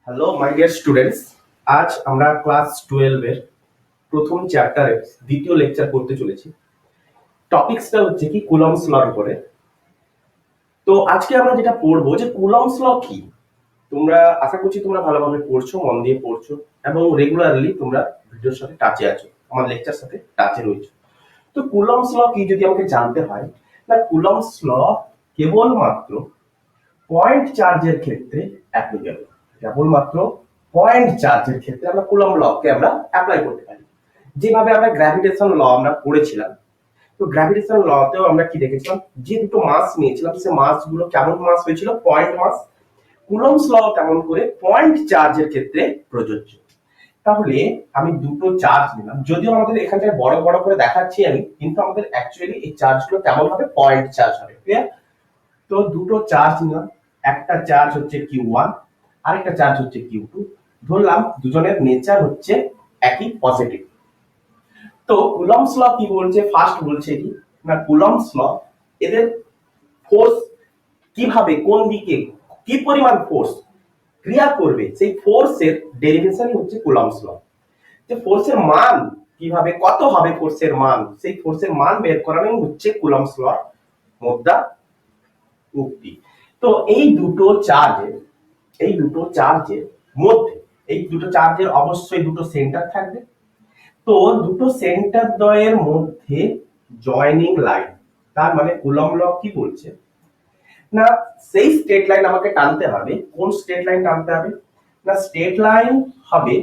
Hello my dear students, আজ আমরা class 12 এর প্রথম চ্যাপ্টারের দ্বিতীয় লেকচার করতে চলেছি। টপিকসটা হচ্ছে কি কুলম্বস লর উপরে। তো আজকে আমরা যেটা পড়বো যে কুলম্বস ল কি। তোমরা আশা করছি তোমরা ভালোভাবে পড়ছো, মন দিয়ে পড়ছো এবং রেগুলারলি তোমরা ভিডিওর সাথে টাচে আছো, আমার লেকচার সাথে টাচে রয়েছো। তো কুলম্বস ল কি যদি আমাকে জানতে হয়, না কুলম্বস ল কেবলমাত্র পয়েন্ট চার্জের ক্ষেত্রে অ্যাপ্লিকেবল। কেবলমাত্র পয়েন্ট চার্জের ক্ষেত্রে আমরা কুলম্ব লকে আমরা অ্যাপ্লাই করতে পারি। যেভাবে আমরা গ্র্যাভিটেশন ল আমরা পড়েছিলাম, তো গ্র্যাভিটেশন লতেও আমরা কি দেখেছিলাম, যে দুটো মাস নিয়েছিলাম সে মাসগুলো কেমন মাস হয়েছিল, পয়েন্ট মাস। কুলম্বস ল তেমন করে পয়েন্ট চার্জের ক্ষেত্রে প্রযোজ্য। তাহলে আমি দুটো চার্জ নিলাম, যদিও আমাদের এখানটায় বড় বড় করে দেখাচ্ছি আমি, কিন্তু আমাদের অ্যাকচুয়ালি এই চার্জগুলো কেমন হবে, পয়েন্ট চার্জ হবে। ক্লিয়ার? তো দুটো চার্জ নিলাম, একটা চার্জ হচ্ছে Q1, আরেকটা চার্জ হচ্ছে Q2। ধরলাম দুজনের নেচার হচ্ছে একই, পজিটিভ। তো কুলম্বস ল কি বলছে, ফার্স্ট বলছে কি না কুলম্বস ল এদের ফোর্স কিভাবে, কোন দিকে কি পরিমাণ ফোর্স ক্রিয়া করবে, সেই ফোর্সের ডেরিভেশনই হচ্ছে কুলম্বস ল। যে ফোর্সের মান কিভাবে, কত হবে ফোর্সের মান, সেই ফোর্সের মান বের করানোই হচ্ছে কুলম্বস ল মুদ্রা উক্তি। তো এই দুটো চার্জের মধ্যে, এই দুটো চার্জের অবশ্যই দুটো সেন্টার থাকবে। তো দুটো সেন্টার দ্বয়ের মধ্যে জয়েনিং লাইন, তার মানে কুলম্ব ল কি বলছে না সেই স্ট্রেট লাইন আমাকে টানতে হবে। কোন স্ট্রেট লাইন টানতে হবে, না স্ট্রেট লাইন হবে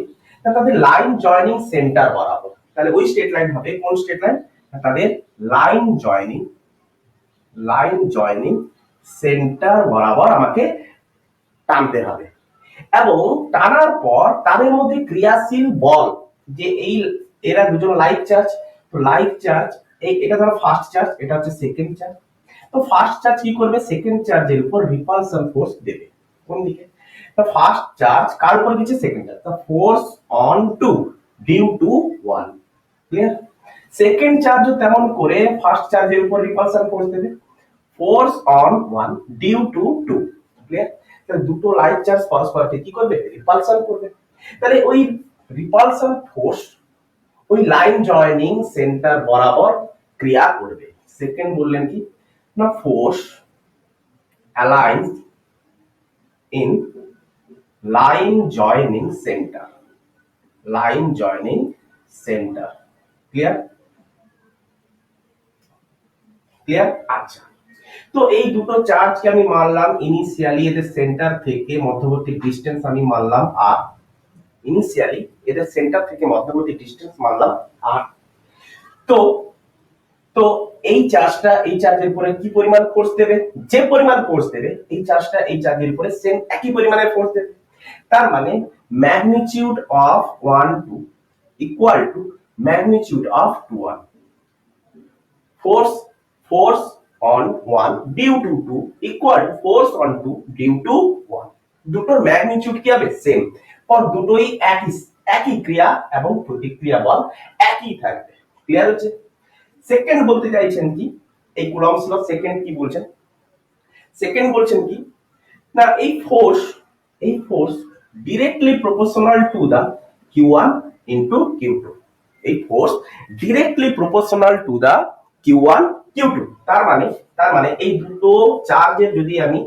না তাদের লাইন জয়েনিং সেন্টার বরাবর। তাহলে ওই স্ট্রেট লাইন হবে কোন স্ট্রেট লাইন, তাদের লাইন জয়েনিং সেন্টার বরাবর আমাকে টানতে হবে। এবং টানার পর তাদের মধ্যে ক্রিয়াশীল বল, যে এই এরা দুজন লাইক চার্জ, তো লাইক চার্জ এটা ধরো ফার্স্ট চার্জ, এটা হচ্ছে সেকেন্ড চার্জ। তো ফার্স্ট চার্জ কি করবে, সেকেন্ড চার্জের উপর রিপালশন ফোর্স দেবে। কোন দিকে, তো ফার্স্ট চার্জ কার উপর দিচ্ছে, সেকেন্ড চার্জ, তো force on two due to 1। Clear? Second চার্জও তেমন করে ফার্স্ট চার্জের উপর রিপালশন ফোর্স দেবে, force on 1 due to 2। Clear? তাহলে দুটো লাইক চার্জ পরস্পরকে কি করবে, রিপালশন করবে। তাহলে ওই রিপালশন ফোর্স ওই লাইন জয়েনিং সেন্টার বরাবর ক্রিয়া করবে। সেকেন্ড বললেন কি না force aligns in line joining centre, clear? আচ্ছা, তো এই দুটো চার্জকে আমি মানলাম ইনিশিয়ালি এদের সেন্টার থেকে মধ্যবর্তী ডিসটেন্স আমি মানলাম আর, ইনিশিয়ালি এদের সেন্টার থেকে মধ্যবর্তী ডিসটেন্স মানলাম আর। তো তো এই চার্জটা এই চার্জের উপরে কি পরিমাণ ফোর্স দেবে, যে পরিমাণ ফোর্স দেবে এই চার্জটা এই চার্জের উপরে সেম একই পরিমাণের ফোর্স দেবে। তার মানে magnitude of 1 2 equal to magnitude of 2 1। Force on 1 due to 2 equal to force on 2 due to 1। দুটোর ম্যাগনিটিউড কি হবে, সেম। পর দুটোই একই ক্রিয়া এবং প্রতিক্রিয়া বল একই থাকবে। ক্লিয়ার হচ্ছে? সেকেন্ড বলতে চাইছেন কি, এই কুলম্বস ল সেকেন্ড কি বলছেন, সেকেন্ড বলছেন কি না এই force directly proportional to the Q1 into Q2। এই force directly proportional to the Q1 Q2। তার মানে এই দুটো চার্জের যদি আমি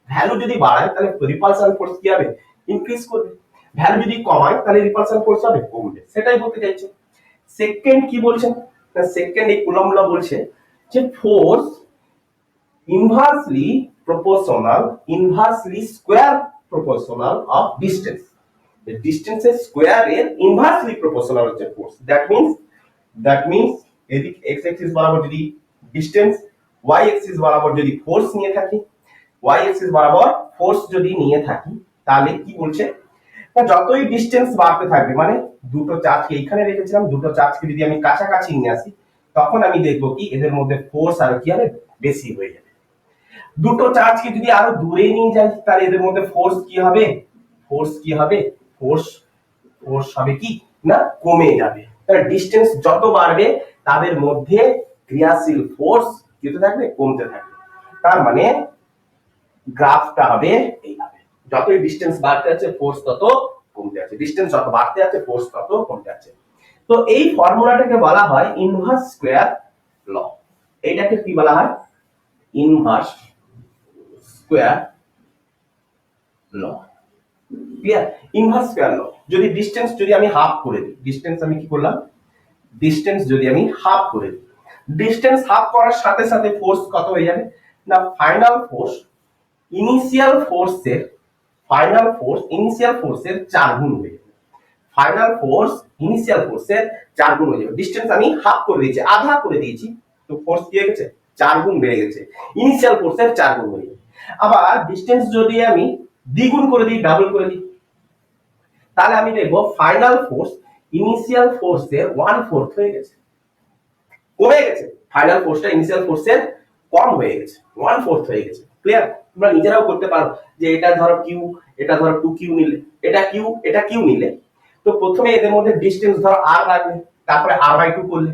ভ্যালু যদি বাড়াই তাহলে রিপালশন ফোর্স কি হবে, ইনক্রিজ করবে। ভ্যালু যদি কমাই তাহলে রিপালশন ফোর্স হবে, কমবে। সেটাই বলতে চাইছে। সেকেন্ড কি বলছেন, সেকেন্ড এই কুলম্ব ল বলছে যে force inversely square proportional of distance, the distance is square এর inversely proportional হচ্ছে ফোর্স। that means এদিক x axis বরাবর যদি ডিসটেন্স, y axis বরাবর যদি ফোর্স নিয়ে থাকি, y axis বরাবর ফোর্স যদি নিয়ে থাকি, তাহলে কি বলছে না যতই ডিসটেন্স বাড়তে থাকবে, মানে দুটো চার্জকে এইখানে রেখেছিলাম, দুটো চার্জকে যদি আমি কাছাকাছি নিয়ে আসি তখন আমি দেখবো কি এদের মধ্যে ফোর্স আর কি হবে, বেশি হয়ে যাবে। দুটো চার্জকে যদি আরো দূরে নিয়ে যাই তাহলে এদের মধ্যে ফোর্স কি হবে, ফোর্স হবে কি না কমে যাবে। তাহলে ডিসটেন্স যত বাড়বে তাদের মধ্যে ক্রিয়াশীল ফোর্স কি হতে থাকবে, কমতে থাকবে। তার মানে গ্রাফটা হবে এইভাবে। যতই ডিস্টেন্স বাড়তে আছে ফোর্স তত কমতে আছে, ডিস্টেন্স যত বাড়তে আছে ফোর্স তত কমতে আছে। তো এই ফর্মুলাটাকে বলা হয় ইনভার্স স্কয়ার ল। এইটাকে কি বলা হয়? ইনভার্স স্কয়ার ল। ক্লিয়ার? ইনভার্স স্কয়ার ল। যদি ডিস্টেন্স যদি আমি হাফ করে দিই, ডিস্টেন্স আমি কি করলাম, ডিস্টেন্স যদি আমি হাফ করে দিই, ডিস্টেন্স হাফ করার সাথে সাথে ফোর্স কত হয়ে যাবে না, ফাইনাল ফোর্স ইনিশিয়াল ফোর্সের, ফাইনাল ফোর্স ইনিশিয়াল ফোর্সের 4 গুণ হয়ে যাবে। ফাইনাল ফোর্স ইনিশিয়াল ফোর্সের 4 গুণ হয়ে যাবে। ডিস্টেন্স আমি হাফ করে দিয়েছি, আধা করে দিয়েছি, তো ফোর্স কি হয়ে গেছে, 4 গুণ বেড়ে গেছে, ইনিশিয়াল ফোর্সের 4 গুণ হয়ে যাবে। আবার ডিস্টেন্স যদি আমি দ্বিগুণ করে দিই, ডাবল করে দিই, তাহলে আমি দেখবো ফাইনাল ফোর্স ইনিশিয়াল ফোর্সের 1/4 হয়ে গেছে, কমে গেছে। ফাইনাল ফোর্সটা ইনিশিয়াল ফোর্সের কম হয়ে গেছে, 1/4 হয়ে গেছে। ক্লিয়ার? তোমরা নিজেরাও করতে পারো যে এটা ধরো কিউ, এটা ধরো 2q নিলে, এটা কিউ নিলে, তো প্রথমে এদের মধ্যে ডিসটেন্স ধরো r রাখবে, তারপরে r/2 করলে,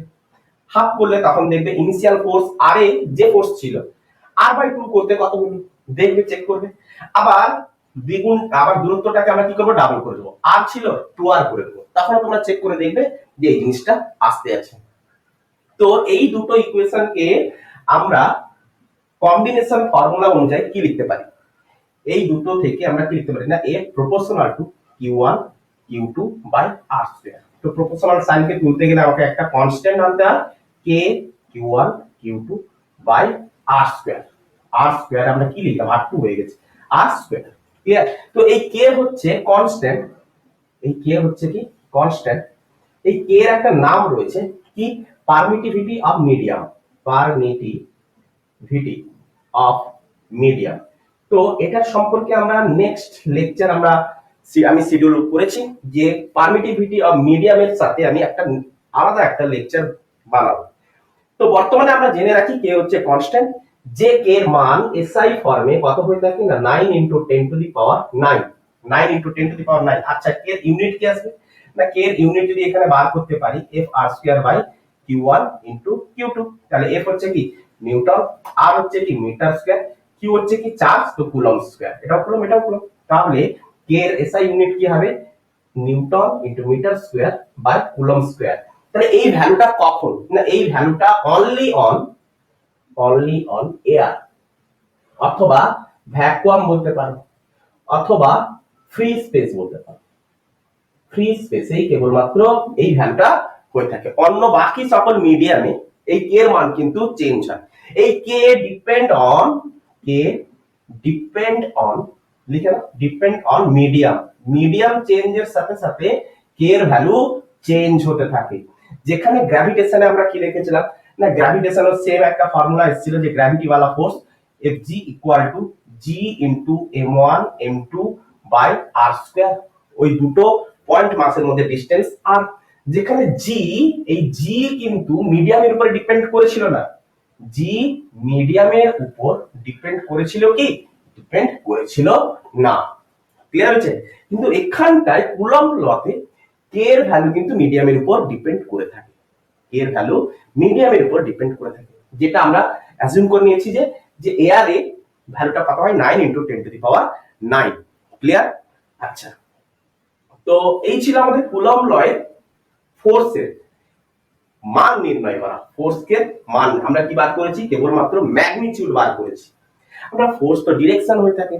হাফ করলে তখন দেখবে ইনিশিয়াল ফোর্স r এ যে ফোর্স ছিল r/2 করতে কত হলো দেখবে, চেক করবে। আবার দ্বিগুণ, আবার দূরত্বটাকে আমরা কি করব, ডাবল করে দেবো, r ছিল 2r করে দেবো, তখন তোমরা চেক করে দেখবে যে এই জিনিসটা আসতে আছে। তো এই দুটো ইকুয়েশনকে আমরা কম্বিনেশন ফর্মুলা অনুযায়ী কি লিখতে পারি, এই দুটো থেকে আমরা কি লিখতে পারি না, a proportional to q1 q2 by r square. তো প্রপোর্শনাল সাইনকে তুলতে গেলে আমাকে একটা কনস্ট্যান্ট আনতে হয়, k q1 q2 by r square. r square আমরা কি লিখলাম, r2 হয়ে গেছে, r স্কয়ার। ক্লিয়ার? তো এই k হচ্ছে কনস্ট্যান্ট, এই k হচ্ছে কি কনস্ট্যান্ট, এই k এর একটা নাম রয়েছে কি, permittivity of medium, permittivity of medium. তো এটা সম্পর্কে আমরা নেক্সট লেকচার আমি শিডিউল করেছি যে পারমিটিভিটি অফ মিডিয়ামের সাথে আমি একটা আলাদা একটা লেকচার বানাবো। তো বর্তমানে আমরা জেনে রাখি কে হচ্ছে কনস্ট্যান্ট, যে কে এর মান এসআই ফর্মে কত হয়ে থাকে না, 9 × 10⁹9, 9 × 10⁹9। আচ্ছা, কে এর ইউনিট কি আসবে না, কে এর ইউনিট যদি এখানে বার করতে পারি fr²/q1 × q2, তাহলে f হচ্ছে কি নিউটন, r হচ্ছে কি মিটার স্কয়ার, q হচ্ছে কি চার্জ, তো কুলম্ব স্কয়ার। এটাও কুলম্ব, এটাও কুলম্ব। তাহলে কে এর এসআই ইউনিট কি হবে, newton × metre square by coulomb square. তাহলে এই ভ্যালুটা কখন না, এই ভ্যালুটা অনলি অন এয়ার, অথবা ভ্যাকুয়াম বলতে পারো, অথবা ফ্রি স্পেস বলতে পারো। ফ্রি স্পেসেই কেবলমাত্র এই ভ্যালুটা হয়ে থাকে, অন্য বাকি সকল মিডিয়ামে এই কে এর মান কিন্তু চেঞ্জ হয়। এই কে ডিপেন্ড অন লিখে না, ডিপেন্ড অন মিডিয়াম, মিডিয়াম চেঞ্জের সাথে সাথে কে এর ভ্যালু চেঞ্জ হতে থাকে। যেখানে গ্র্যাভিটেশনে আমরা কি লিখেছিলাম না, গ্র্যাভিটেশনের সেম একটা ফর্মুলা এসেছিল যে গ্র্যাভিটি वाला force Fg = g * m1 m2 by r square. ওই দুটো পয়েন্ট মাসের মধ্যে ডিসটেন্স, আর যেখানে জি, এই জি কিন্তু মিডিয়ামের উপরে ডিপেন্ড করেছিল না, জি মিডিয়ামের উপর ডিপেন্ড করেছিল কি, ডিপেন্ড করেছিল না। ক্লিয়ার হচ্ছে? কিন্তু এখানটায় কুলম্ব লতে কে এর ভ্যালু কিন্তু মিডিয়ামের উপর ডিপেন্ড করে থাকে, কে এর ভ্যালু মিডিয়ামের উপর ডিপেন্ড করে থাকে, যেটা আমরা অ্যাজিউম করে নিয়েছি যে এয়ারে ভ্যালুটা কত হয়, 9 × 10⁹9। ক্লিয়ার? আচ্ছা, তো এই ছিল আমাদের কুলম্ব লয়ের ফোর্সের মান নির্ণয় করা। ফোর্সকে মান আমরা কি বার করেছি, কেবলমাত্র ম্যাগনিটিউড বার করেছি। আমরা ফোর্স তো ডিরেকশন হয়ে থাকে,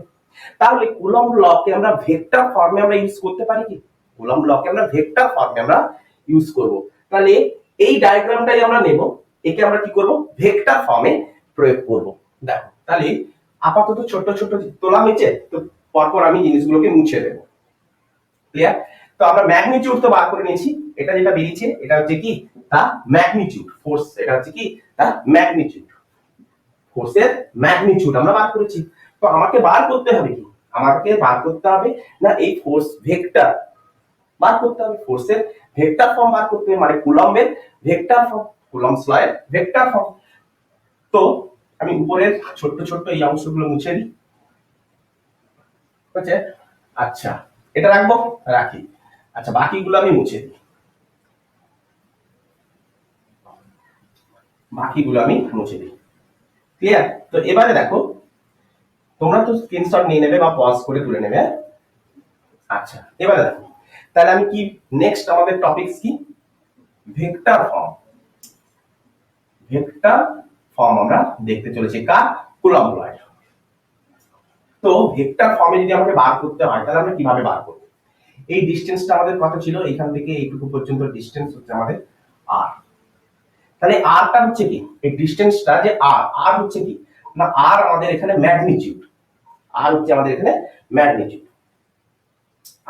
তাহলে কুলম্ব লকে আমরা ভেক্টর ফর্মে আমরা ইউজ করতে পারি কি, কুলম্ব লকে আমরা ভেক্টর ফর্মে আমরা ইউজ করব। তাহলে এই ডায়াগ্রামটাই আমরা নেব, একে আমরা কি করব, ভেক্টর ফর্মে প্রয়োগ করব। দেখো, তাহলে আপাতত ছোট ছোট তোলা হয়েছে, তো পরপর আমি জিনিসগুলোকে মুছে দেব। ক্লিয়ার? তো আমরা ম্যাগনিটিউড তো বার করে নিয়েছি, এটা যেটা বেরিয়েছে এটা হচ্ছে কি, তা ম্যাগনিটিউড ফোর্স, এটা হচ্ছে কি তা ম্যাগনিটিউড, ফোর্সের ম্যাগনিটিউড আমরা বার করেছি। তো আমাকে বার করতে হবে কি, আমাকে বার করতে হবে না এই ফোর্স ভেক্টর বার করতে হবে, ফোর্সের ভেক্টর ফর্ম বার করতে হবে, মানে কুলম্বের vector form, Coulomb's লয়ের vector form. তো আমি উপরের ছোট ছোট এই অংশগুলো মুছে দিই, ঠিক আছে? আচ্ছা, এটা রাখবো, রাখি। আচ্ছা, বাকিগুলো আমি মুছে দিই, বাকিগুলো আমি মুছে দিই। ক্লিয়ার? তো এবারে দেখো, তোমরা তো স্ক্রিনশট নিয়ে নেবে বা পজ করে তুলে নেবে। আচ্ছা, এবারে দেখো তাহলে আমি কি নেক্সট আমাদের টপিকস কি, ভেক্টর ফর্ম। ভেক্টর ফর্ম আমরা দেখতে চলেছি কার, কুলম্ব লয়ের। তো ভেক্টর ফর্মে যদি আমাকে বার করতে হয় তাহলে আমরা কিভাবে বার করব? এই ডিসটেন্সটা আমাদের কত ছিল, এখান থেকে এইটুকু পর্যন্ত ডিসটেন্স হচ্ছে আমাদের আর। তাহলে আরটা হচ্ছে কি, এই ডিসটেন্সটা যে আর হচ্ছে কি না, আর আমাদের এখানে ম্যাগনিটিউড, আর হচ্ছে আমাদের এখানে ম্যাগনিটিউড।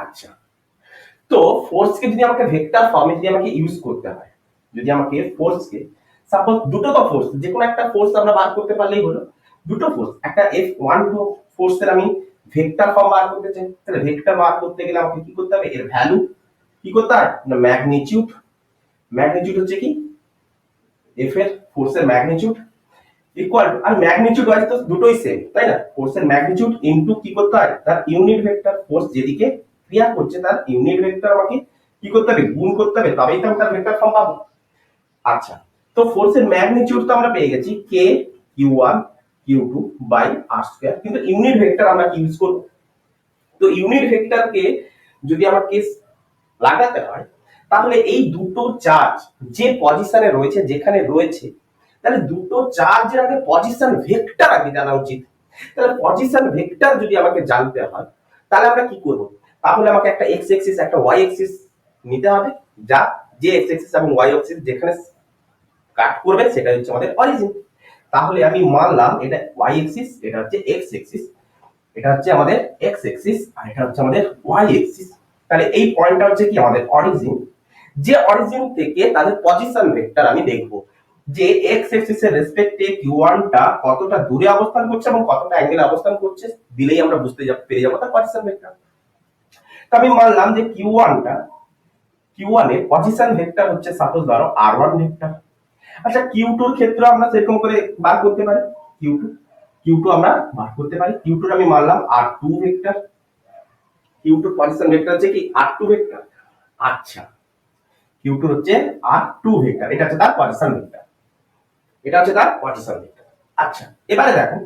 আচ্ছা, তো ফোর্সকে যদি আমাকে ভেক্টর ফর্মে যদি আমাকে ইউজ করতে হয়, যদি আমাকে ফোর্সকে সাপোজ দুটো তো ফোর্স, যে কোনো একটা ফোর্স আমরা বার করতে পারলেই হলো। দুটো ফোর্স, একটা F1 ফোর্সের আমি ভেক্টর ফর্ম বার করতে চাই, তাহলে ভেক্টর বার করতে গেলে আমাকে কি করতে হবে, এর ভ্যালু কি করতে হয় না ম্যাগনিটিউড। ম্যাগনিটিউড হচ্ছে কি এফ এর, ফোর্সের ম্যাগনিটিউড ইকুয়াল টু, আর ম্যাগনিটিউড ওয়াইজ তো দুটোই সেম তাই না, ফোর্সের ম্যাগনিটিউড ইনটু কি করতে হয় তার ইউনিট ভেক্টর, ফোর্স যেদিকে ক্রিয়া করছে তার ইউনিট ভেক্টর আমাকে কি করতে হবে, গুণ করতে হবে, তবেই তো আমি তার ভেক্টর ফর্ম পাবো। আচ্ছা, তো ফোর্সের ম্যাগনিটিউড তো আমরা পেয়ে গেছি কে কিউ1 কিউ2 বাই আর স্কয়ার, কিন্তু ইউনিট ভেক্টর আমরা কি ইউজ করব? তো ইউনিট ভেক্টরকে যদি আমাকে লাগাতে হয় তাহলে এই দুটো চার্জ যে পজিশনে রয়েছে, যেখানে রয়েছে, তাহলে দুটো চার্জের আগে পজিশন ভেক্টর আগে জানা উচিত। তাহলে পজিশন ভেক্টর যদি আমাকে জানতে হয় তাহলে আমরা কি করব, তাহলে আমাকে একটা এক্স এক্সিস একটা ওয়াই এক্সিস নিতে হবে, যা যে এক্স এক্সিস এবং ওয়াই এক্সিস যেখানে কাট করবে সেটা হচ্ছে আমাদের অরিজিন। তাহলে আমি মানলাম এটা ওয়াই এক্সিস, এটা হচ্ছে এক্স এক্সিস, এটা হচ্ছে আমাদের এক্স এক্সিস, আর এটা হচ্ছে আমাদের ওয়াই এক্সিস। তাহলে এই পয়েন্টটা হচ্ছে কি আমাদের অরিজিন। যে অরিজিন থেকে তাদের পজিশন ভেক্টর আমি দেখব যে এক্স এক্সিস এর রেসপেক্টে কিউ1 টা কতটা দূরে অবস্থান করছে এবং কতটা অ্যাঙ্গেলে অবস্থান করছে, দিলেই আমরা বুঝতে পেরে যাব তার পজিশন ভেক্টর। তো আমি মানলাম যে কিউ1 এর পজিশন ভেক্টর হচ্ছে সাপোজ ধরো আর1 ভেক্টর। আচ্ছা, কিউ2 এর ক্ষেত্রে আমরা সেরকম করে বার করতে পারি, কিউ টু আমরা বার করতে পারি। কিউ2 আমি মানলাম আর2 ভেক্টর, কিউ2 পজিশন ভেক্টর হচ্ছে কি আর2 ভেক্টর। আচ্ছা, কিউ2 হচ্ছে আর2 ভেক্টর, এটা হচ্ছে তার পজিশন ভেক্টর, এটা হচ্ছে তার পজিশন ভেক্টর। আচ্ছা, এবারে দেখো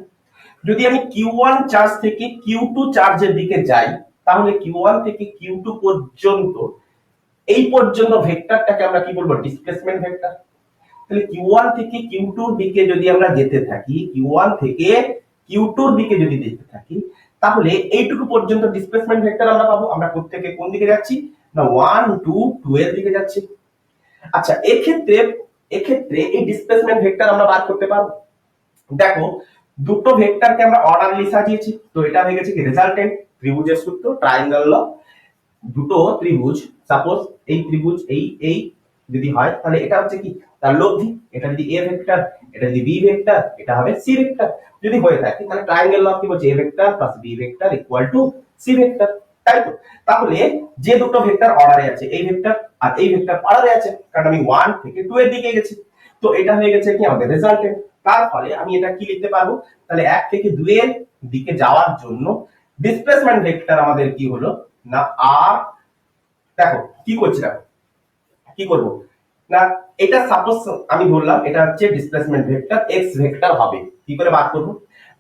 যদি আমি কিউ1 চার্জ থেকে কিউ2 চার্জের দিকে যাই তাহলে কিউ1 থেকে কিউ2 পর্যন্ত এই পর্যন্ত ভেক্টরটাকে আমরা কি বলবো, ডিসপ্লেসমেন্ট ভেক্টর। তাহলে কিউ1 থেকে কিউ2 দিকে যদি আমরা যেতে থাকি, কিউ1 থেকে কিউ2 দিকে যদি যেতে থাকি তাহলে এইটুকু পর্যন্ত ডিসপ্লেসমেন্ট ভেক্টর আমরা পাবো। আমরা প্রত্যেকে কোন দিকে যাচ্ছি না 1 2 2 এর দিকে যাচ্ছি। আচ্ছা, এক্ষেত্রে এই ডিসপ্লেসমেন্ট ভেক্টর আমরা বার করতে পারবো। দেখো দুটো ভেক্টরকে আমরা অর্ডারলি সাজিয়েছি, তো এটা হয়ে গেছে কি রেজাল্টেন্ট, ত্রিভুজের সূত্র, ট্রায়াঙ্গেল ল। দুটো ত্রিভুজ, সাপোজ এই ত্রিভুজ এই যদি হয় তাহলে এটা হচ্ছে কি তার লব্ধি, এটা যদি এ ভেক্টর, এটা যদি বি ভেক্টর, এটা হবে সি ভেক্টর। যদি হয়ে থাকে তাহলে ট্রায়াঙ্গেল ল কি বলছে, A vector plus B vector equal to C vector, তাই তো? তাহলে যে দুটো ভেক্টর অর্ডারে আছে, এই ভেক্টর আর এই ভেক্টর অর্ডারে আছে, কারণ আমি 1 থেকে 2 এর দিকে গেছি, তো এটা হয়ে গেছে কি আমাদের রেজাল্টেন্ট। তার ফলে আমি এটা কি লিখতে পারবো, তাহলে 1 থেকে 2 এর দিকে যাওয়ার জন্য ডিসপ্লেসমেন্ট ভেক্টর আমাদের কি হলো না আর। দেখো কি করছি, দেখো কি করব না, এটা সাপোজ আমি ধরলাম এটা হচ্ছে ডিসপ্লেসমেন্ট ভেক্টর এক্স ভেক্টর হবে, কি করে বার করব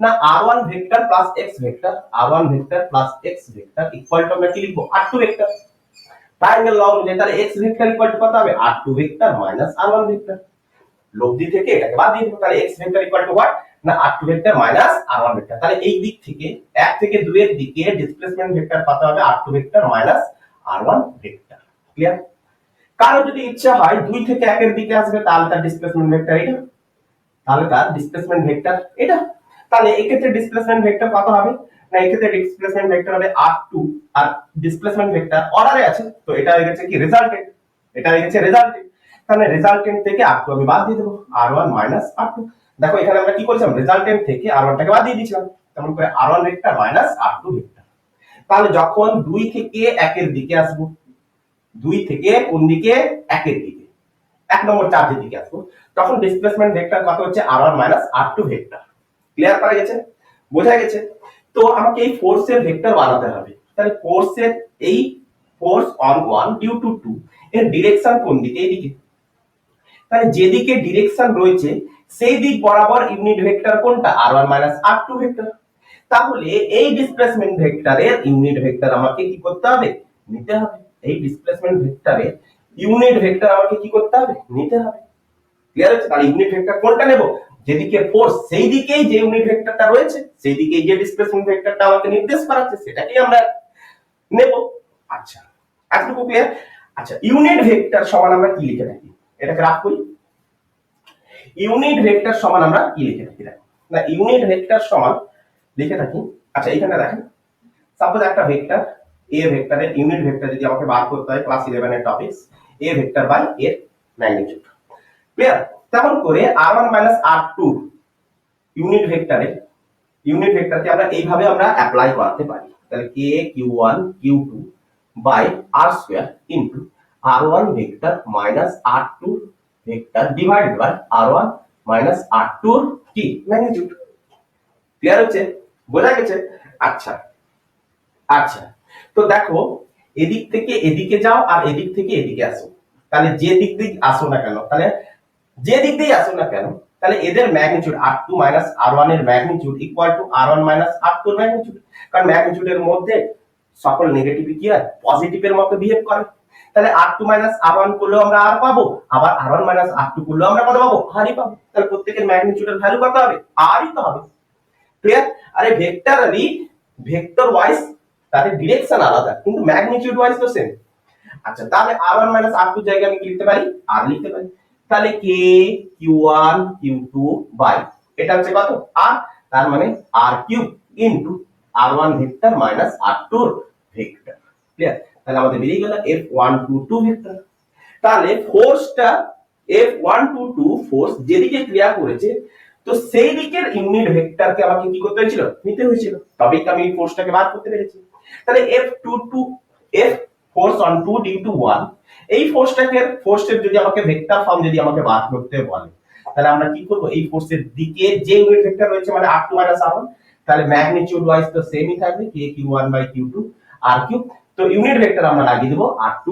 না আর1 vector plus x vector, আর1 vector plus x vector equal to আমরা কি লিখবো আর2 ভেক্টর। ট্রায়াঙ্গেল ল অনুযায়ী তাহলে এক্স ভেক্টর ইকুয়াল টু কত হবে আর2 ভেক্টর মাইনাস আর1 ভেক্টর, লব্ধি থেকে এটাকে বাদ দিয়ে দেব, তাহলে x vector equal to what না আর2 ভেক্টর মাইনাস আর1 ভেক্টর। তাহলে এই দিক থেকে 1 থেকে 2 এর দিকে ডিসপ্লেসমেন্ট ভেক্টর কত হবে আর2 ভেক্টর মাইনাস আর1 ভেক্টর। ক্লিয়ার? কারো যদি ইচ্ছা হয় 2 থেকে 1 এর দিকে আসবে তাহলে তার ডিসপ্লেসমেন্ট ভেক্টর এটা, তাহলে তার ডিসপ্লেসমেন্ট ভেক্টর এটা। তাহলে এই ক্ষেত্রে ডিসপ্লেসমেন্ট ভেক্টর কত হবে না, এই ক্ষেত্রে ডিসপ্লেসমেন্ট ভেক্টর হবে r2, আর ডিসপ্লেসমেন্ট ভেক্টর অর্ডারে আছে, তো এটা হয়ে গেছে কি রেজাল্টেন্ট, এটা হয়ে গেছে রেজাল্টেন্ট। তাহলে রেজাল্টেন্ট থেকে r2 আমি বাদ দিয়ে দেব, r1 মাইনাস r2। দেখো এখানে আমরা কি করেছিলাম, রেজাল্টেন্ট থেকে r1 টাকে বাদ দিয়ে দিয়েছিলাম, তেমন করে r1 vector minus r2 vector. তাহলে যখন 2 থেকে 1 এর দিকে আসবো, 2 থেকে কোন দিকে 1 এর দিকে, 1 নম্বর চার্জের দিকে আসবো, তখন ডিসপ্লেসমেন্ট ভেক্টর কত হচ্ছে r1 minus r2 vector. Clear করা গেছে, বোঝা গেছে? তো আমাকে এই ফোর্সের ভেক্টর বানাতে হবে, তাহলে ফোর্সের এই ফোর্স অন 1 ডিউ টু 2 এর ডিরেকশন কোন দিকে, এইদিকে। তাহলে যেদিকে ডিরেকশন রয়েছে সেই দিক বরাবর ইউনিট ভেক্টর কোনটা r1 মাইনাস r2 ভেক্টর। তাহলে এই ডিসপ্লেসমেন্ট ভেক্টরের ইউনিট ভেক্টর আমাকে কি করতে হবে, নিতে হবে। এই ডিসপ্লেসমেন্ট ভেক্টরের ইউনিট ভেক্টর আমাকে কি করতে হবে, নিতে হবে। ক্লিয়ার হচ্ছে? তাহলে ইউনিট ভেক্টর কোনটা নেব, যেদিকে ফোর্স সেই দিকেই যে ইউনিট ভেক্টরটা রয়েছে, সেই দিকেই যে ডিসপ্লেসমেন্ট ভেক্টরটা আমাকে নির্দেশ করাচ্ছে সেটাকেই আমরা নেব। আচ্ছা, এতটুকু ক্লিয়ার? আচ্ছা, ইউনিট ভেক্টর সমান আমরা কি লিখে থাকি, এটাকে রাখ করি। ইউনিট ভেক্টর সমান আমরা কি লিখে থাকি, না ইউনিট ভেক্টর সমান লিখে থাকি। আচ্ছা, এখানে দেখেন, সাপোজ একটা ভেক্টর এ ভেক্টরের ইউনিট ভেক্টর যদি আমাকে বার করতে হয় ক্লাস 11 এর টপিকস এ ভেক্টর বাই এর ম্যাগনিটিউড। ক্লিয়ার? তেমন করে r1 r2 ইউনিট ভেক্টরকে আমরা এইভাবে আমরা অ্যাপ্লাই করতে পারি। তাহলে k q1 q2 by r square into r1 vector minus r2 vector divided by r1 minus r2 কি ম্যাগনিটিউড। ক্লিয়ার হচ্ছে? বোঝা গেছে? আচ্ছা আচ্ছা, তো দেখো, এদিক থেকে এদিকে যাও আর এদিক থেকে এদিকে আসো। তাহলে যে দিক দিয়ে আসো না কেন, যে দিক দিয়ে আসো না কেন, তাহলে এদের ম্যাগনিটিউড r2 r1 এর magnitude equal two r1 r2 এর ম্যাগনিটিউড। কারণ ম্যাগনিটিউডের মধ্যে সকল নেগেটিভ কি হয়, পজিটিভের মতো বিহেভ করে। তাহলে r2 r1 করলেও আমরা r পাবো, আবার r1 r2 করলেও আমরা কত পাবো, r ই পাবো। তাহলে প্রত্যেকের ম্যাগনিটিউডের ভ্যালু কত হবে, r ই তো হবে। ক্লিয়ার? আরে ভেক্টর ওয়াইজ তাদের ডিরেকশন আলাদা কিন্তু ম্যাগনিটিউড ওয়াইজ তো সেম। আচ্ছা, তাহলে r1 r2 জায়গায় আমি কি লিখতে পারি, r লিখতে পারি। তাহলে k q1 q2 বাই এটা হচ্ছে কত, r, তার মানে r cube into r1 vector minus r2 vector. Clear? তাহলে আমাদের বেরিয়ে গেল f122 ভেক্টর। তাহলে ফোর্সটা f122 ফোর্স যেদিকে ক্রিয়া করেছে, তো সেই দিকের ইউনিট ভেক্টরকে আমাকে কি করতে হয়েছিল, নিতে হয়েছিল, তবেই আমি এই ফোর্সটাকে বার করতে পেরেছি। তাহলে f22 f force on 2 due to 1, এই ফোর্সের যদি আমাকে ভেক্টর ফর্ম যদি আমাকে বার করতে বলে, তাহলে আমরা কি করব, এই ফোর্সের দিকে যে ইউনিট ভেক্টর রয়েছে মানে r2 r1, তাহলে ম্যাগনিটিউড ওয়াইজ তো সেমই থাকবে, k q1 q2 r cube. তো ইউনিট ভেক্টর আমরা লাগিয়ে দেব r2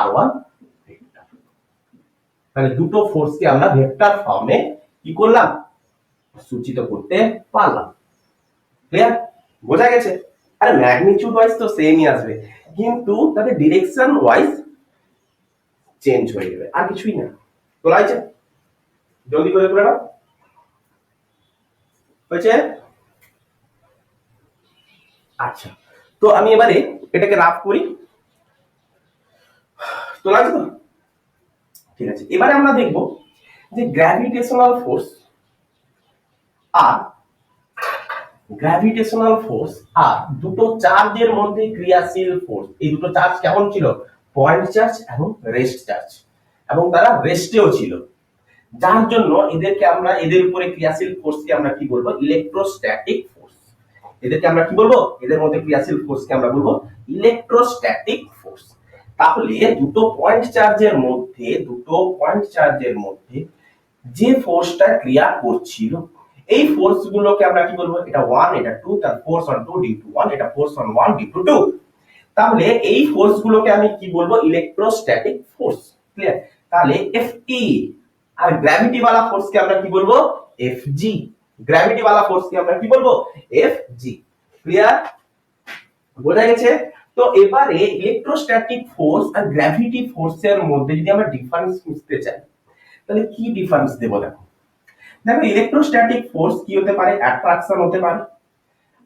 r1 ভেক্টর। তাহলে দুটো ফোর্সকে আমরা ভেক্টর ফর্মে কি করলাম, সূচিত করতে পারলাম। ক্লিয়ার? বোঝা গেছে? আরে ম্যাগনিটিউড ওয়াইজ তো সেমই আসবে, কিন্তু তাদের ডিরেকশন ওয়াইজ চেঞ্জ হয়ে যাবে, আর কিছুই না। তোলা হয়েছে? জলদি করে করে নাও। হয়েছে? আচ্ছা, তো আমি এবারে এটাকে রাফ করি। তোলা আছে তো? ঠিক আছে, এবারে আমরা দেখব যে গ্র্যাভিটেশনাল ফোর্স আর দুটো চার্জের মধ্যে ক্রিয়াশীল ফোর্স, এই দুটো চার্জ কেমন ছিল, পয়েন্ট চার্জ এবং রেস্ট চার্জ, এবং তারা রেস্টেও ছিল, যার জন্য এদের উপরে ক্রিয়াশীল ফোর্সকে আমরা কি বলবো, ইলেকট্রোস্ট্যাটিক ফোর্স। এদেরকে আমরা কি বলবো, এদের মধ্যে ক্রিয়াশীল ফোর্সকে আমরা বলবো ইলেকট্রোস্ট্যাটিক ফোর্স। তাহলে দুটো পয়েন্ট চার্জের মধ্যে যে ফোর্সটা ক্রিয়া করছিল, এই ফোর্স গুলোকে আমরা কি বলবো, এটা 1 এটা 2, তার ফোর্স অন 2 ডিউ টু 1, এটা ফোর্স অন 1 ডিউ টু 2। তাহলে এই ফোর্স গুলোকে আমি কি বলবো, ইলেকট্রোস্ট্যাটিক ফোর্স। ক্লিয়ার? তাহলে Fe, আর গ্র্যাভিটি वाला ফোর্স কে আমরা কি বলবো, Fg। গ্র্যাভিটি वाला ফোর্স কে আমরা কি বলবো, Fg। ক্লিয়ার? বোঝা গেছে? তো এবারে ইলেকট্রোস্ট্যাটিক ফোর্স আর গ্র্যাভিটি ফোর্সের মধ্যে যদি আমরা ডিফারেন্স বুঝতে চাই, তাহলে কি ডিফারেন্স দেব, দেখো ইলেকট্রোস্ট্যাটিক ফোর্স কি হতে পারে, অ্যাট্রাকশন হতে পারে,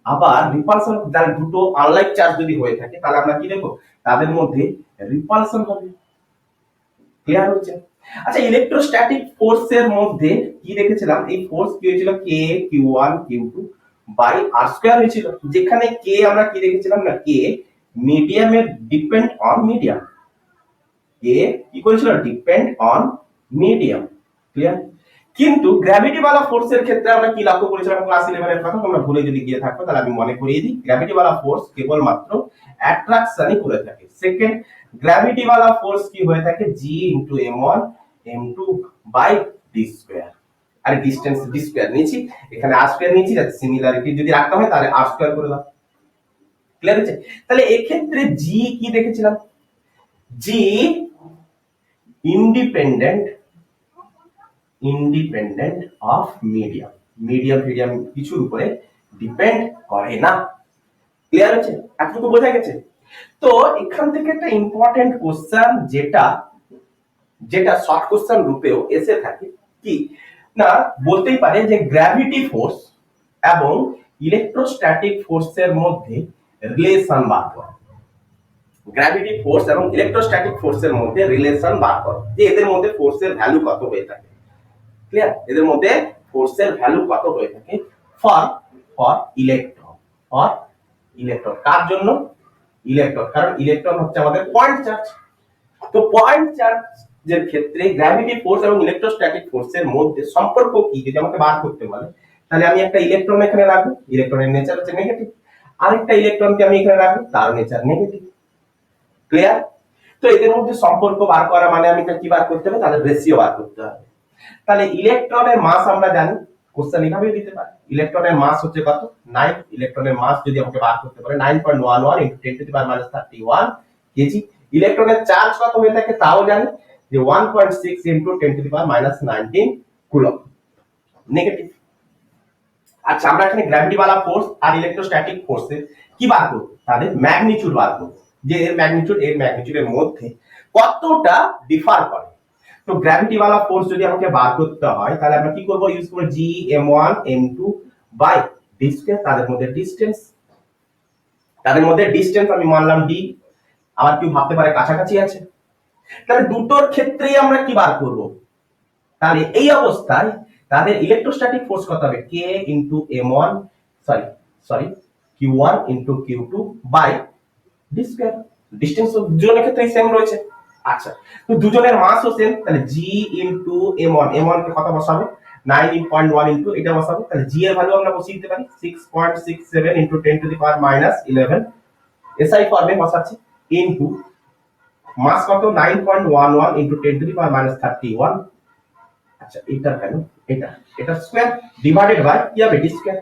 আবার রিপালশন। যার দুটো আনলাইক চার্জ যদি হয়ে থাকে তাহলে আমরা কি দেখব, তাদের মধ্যে রিপালশন হবে। ক্লিয়ার হচ্ছে? আচ্ছা, ইলেকট্রোস্ট্যাটিক ফোর্সের মধ্যে কি দেখেছিলাম, এই ফোর্স কি হয়েছিল, k q1 q2 by r square হয়েছিল, যেখানে k আমরা কি দেখেছিলাম, না k মিডিয়ামের ডিপেন্ড অন মিডিয়াম, k কি করেছিল, ডিপেন্ড অন মিডিয়াম। ক্লিয়ার? কিন্তু গ্র্যাভিটি वाला ফোর্সের ক্ষেত্রে আমরা কি লক্ষ্য করেছিলাম ক্লাস 11 এর কথা, তোমরা ভুলে যদি গিয়ে থাকো তাহলে আমি মনে করিয়ে দিই, গ্র্যাভিটি वाला ফোর্স কেবলমাত্র অ্যাট্রাকশনই করে থাকে। সেকেন্ড, গ্র্যাভিটি वाला ফোর্স কি হয়ে থাকে, g m1 m2 by d square. আর ডিসটেন্স d স্কয়ার নিয়েছি, এখানে r স্কয়ার নিয়েছি, যাতে সিমিলারিটি যদি রাখতে হয় তাহলে r স্কয়ার করে দাও। ক্লিয়ার হচ্ছে? তাহলে এই ক্ষেত্রে g কি দেখেছিলাম, g independent of medium, medium কিছুর উপরে ডিপেন্ড করে না। ক্লিয়ার হচ্ছে? এতটুকু বোঝা গেছে? তো এখান থেকে একটা ইম্পর্টেন্ট কোশ্চেন যেটা যেটা শর্ট কোশ্চেন রূপেও এসে থাকে কি না, বলতেই পারে যে গ্র্যাভিটি ফোর্স এবং ইলেকট্রোস্ট্যাটিক ফোর্সের মধ্যে রিলেশন বার করো। গ্র্যাভিটি ফোর্স এবং ইলেকট্রোস্ট্যাটিক ফোর্সের মধ্যে রিলেশন বার করো, যে এদের মধ্যে ফোর্সের ভ্যালু কত হয়ে থাকে। ক্লিয়ার? এদের মধ্যে ফোর্সের ভ্যালু কত হয়ে থাকে for for electron, for electron. কার জন্য? ইলেকট্রন, কারণ ইলেকট্রন হচ্ছে আমাদের পয়েন্ট চার্জ। তো পয়েন্ট চার্জের ক্ষেত্রে গ্র্যাভিটি ফোর্স এবং ইলেকট্রোস্ট্যাটিক ফোর্সের মধ্যে সম্পর্ক কি যদি আমাকে বার করতে বলে, তাহলে আমি একটা ইলেকট্রন এখানে রাখবো, ইলেকট্রনের নেচার হচ্ছে নেগেটিভ, আরেকটা ইলেকট্রনকে আমি এখানে রাখবো, তার নেচার নেগেটিভ। ক্লিয়ার? তো এদের মধ্যে সম্পর্ক বার করা মানে আমি কি বার করতে হবে, তাদের রেশিও বার করতে হবে। তাহলে ইলেকট্রনের মাস আমরা জানি, কোশ্চেন এভাবেই দিতে পারে। ইলেকট্রনের মাস হচ্ছে কত? 9। ইলেকট্রনের মাস যদি আমাকে বার করতে পারে 9.11 × 10⁻31 কেজি। ইলেকট্রনের চার্জ কত হয়ে থাকে তাও জানি, যে 1.6 × 10⁻19 কুলম্ব। নেগেটিভ। আচ্ছা, আমরা এখানে গ্র্যাভিটি वाला ফোর্স আর ইলেকট্রোস্ট্যাটিক ফোর্সের কি বার করব, তাদের ম্যাগনিটিউড বার করব, যে এর ম্যাগনিটিউডের মধ্যে কতটা ডিফার করে। তো গ্র্যাভিটি वाला ফোর্স যদি আমাকে বার করতে হয় তাহলে আমরা কি করব, ইউজ করব জি m1 m2 by d square. তাদের মধ্যে ডিসটেন্স আমি মানলাম d। আবার কেউ ভাবতে পারে কাছাকাছি আছে, তাহলে দুটোর ক্ষেত্রেই আমরা কি বার করব, তাহলে এই অবস্থায় তাদের ইলেকট্রোস্ট্যাটিক ফোর্স কত হবে, k × m1 sorry q1 × q2 by d square. Distance দুজনের ক্ষেত্রেই সেম রয়েছে। আচ্ছা, তো দুজনের মাসও সেম, তাহলে g × m1 কে কত বসাবো, 9.1 × এটা বসাবো, তাহলে g এর ভ্যালু আমরা বসিয়ে দিতে পারি 6.67 × 10⁻11 এসআই ফর্মে বসাচ্ছি, ইনটু মাস কত 9.11 × 10⁻31। আচ্ছা, এটার ভ্যালু এটা স্কয়ার ডিভাইডেড বাই কি হবে, d স্কয়ার।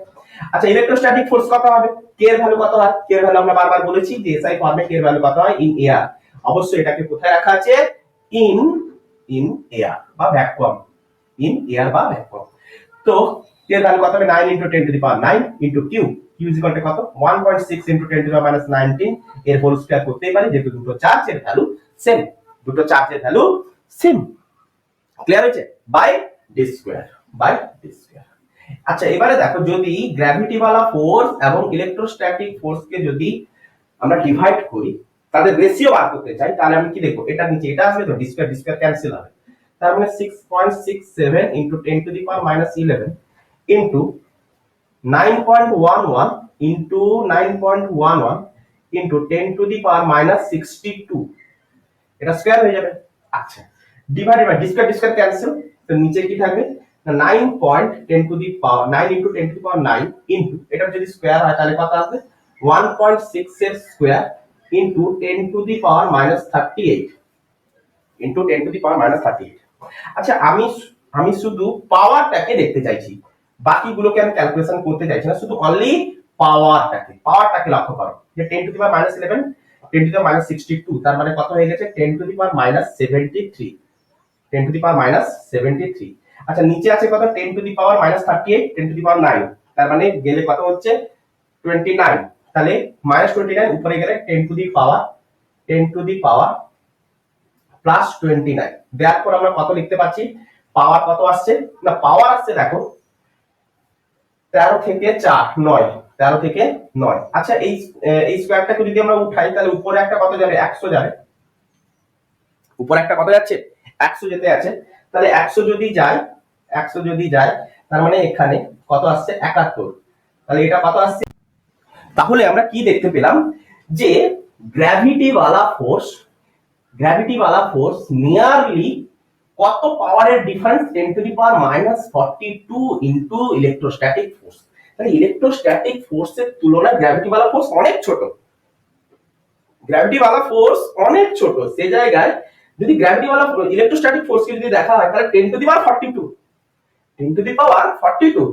আচ্ছা, ইলেকট্রোস্ট্যাটিক ফোর্স কত হবে, k এর ভ্যালু কত হয়, k এর ভ্যালু আমরা বারবার বলেছি যে এসআই ফর্মে k এর ভ্যালু কত হয় ইন এয়ার। অবশ্যই এটাকে কোথায় রাখা আছে, ইন এয়ার বা ভ্যাকুয়াম, ইন এয়ার বা ভ্যাকুয়াম। তো k এর ভ্যালু কত হবে, 9 × 10⁻9 q কত 1.6 × 10⁻19 এর হোল স্কয়ার করতেই পারি, যেহেতু দুটো চার্জের ভ্যালু সেম, সেম। ক্লিয়ার হয়েছে? বাই d স্কয়ার, আচ্ছা, এবারে দেখো, যদি গ্র্যাভিটি वाला ফোর্স এবং ইলেকট্রোস্ট্যাটিক ফোর্স কে যদি আমরা ডিভাইড করি, তাদের রেশিও বার করতে চাই, তাহলে আমি কি দেখব, এটা নিচে এটা আসবে তো, d স্কয়ার ক্যান্সেল হবে, তার মানে 6.67 × 10⁻11 ইনটু 9.11 ইনটু 9.11 ইনটু 10⁻62 এটা স্কয়ার হয়ে যাবে। আচ্ছা, divided by d square cancel, তো নিচে কি থাকবে, 9 × 10⁻9 ইনটু এটা যদি স্কয়ার হয় তাহলে কত আসবে, 1.6 এর স্কয়ার ইনটু 10⁻38 ইনটু 10⁻38। আচ্ছা, আমি শুধু পাওয়ারটাকে দেখতে চাইছি, বাকিগুলোকে আমি ক্যালকুলেশন করতে চাইছি না, শুধু অনলি পাওয়ারটাকে লক্ষ্য করো, যে 10⁻11 10⁻62 তার মানে কত হয়ে গেছে, 10⁻73 10⁻73। আচ্ছা, নিচে আছে কত, 10⁻38 10⁻9 তার মানে গেলে কত হচ্ছে 29, তাহলে -29 উপরে গেলে 10⁻প্লাস 29। দেয়ারপর আমরা কত লিখতে পাচ্ছি, পাওয়ার কত আসছে না, পাওয়ার আসছে দেখো 13 থেকে 4 9, 13 থেকে 9। আচ্ছা, এই স্কয়ারটাকে যদি আমরা উঠাই তাহলে উপরে একটা কত যাবে, 100 যাবে, উপরে একটা কত যাচ্ছে, 100 যেতে আছে, তাহলে 100 যদি যায় তার মানে এখানে কত আসছে, 71, তাহলে এটা কত আসছে। তাহলে আমরা কি দেখতে পেলাম, যে গ্র্যাভিটি वाला ফোর্স নিয়ারলি কত পাওয়ারের ডিফারেন্স, 10⁻42 ইনটু ইলেকট্রোস্ট্যাটিক ফোর্স। তাহলে ইলেকট্রোস্ট্যাটিক ফোর্সের তুলনায় গ্র্যাভিটি वाला ফোর্স অনেক ছোট, সেই জায়গায় যদি গ্র্যাভিটি वाला ইলেকট্রোস্ট্যাটিক ফোর্সকে যদি দেখা হয় তাহলে 10⁻42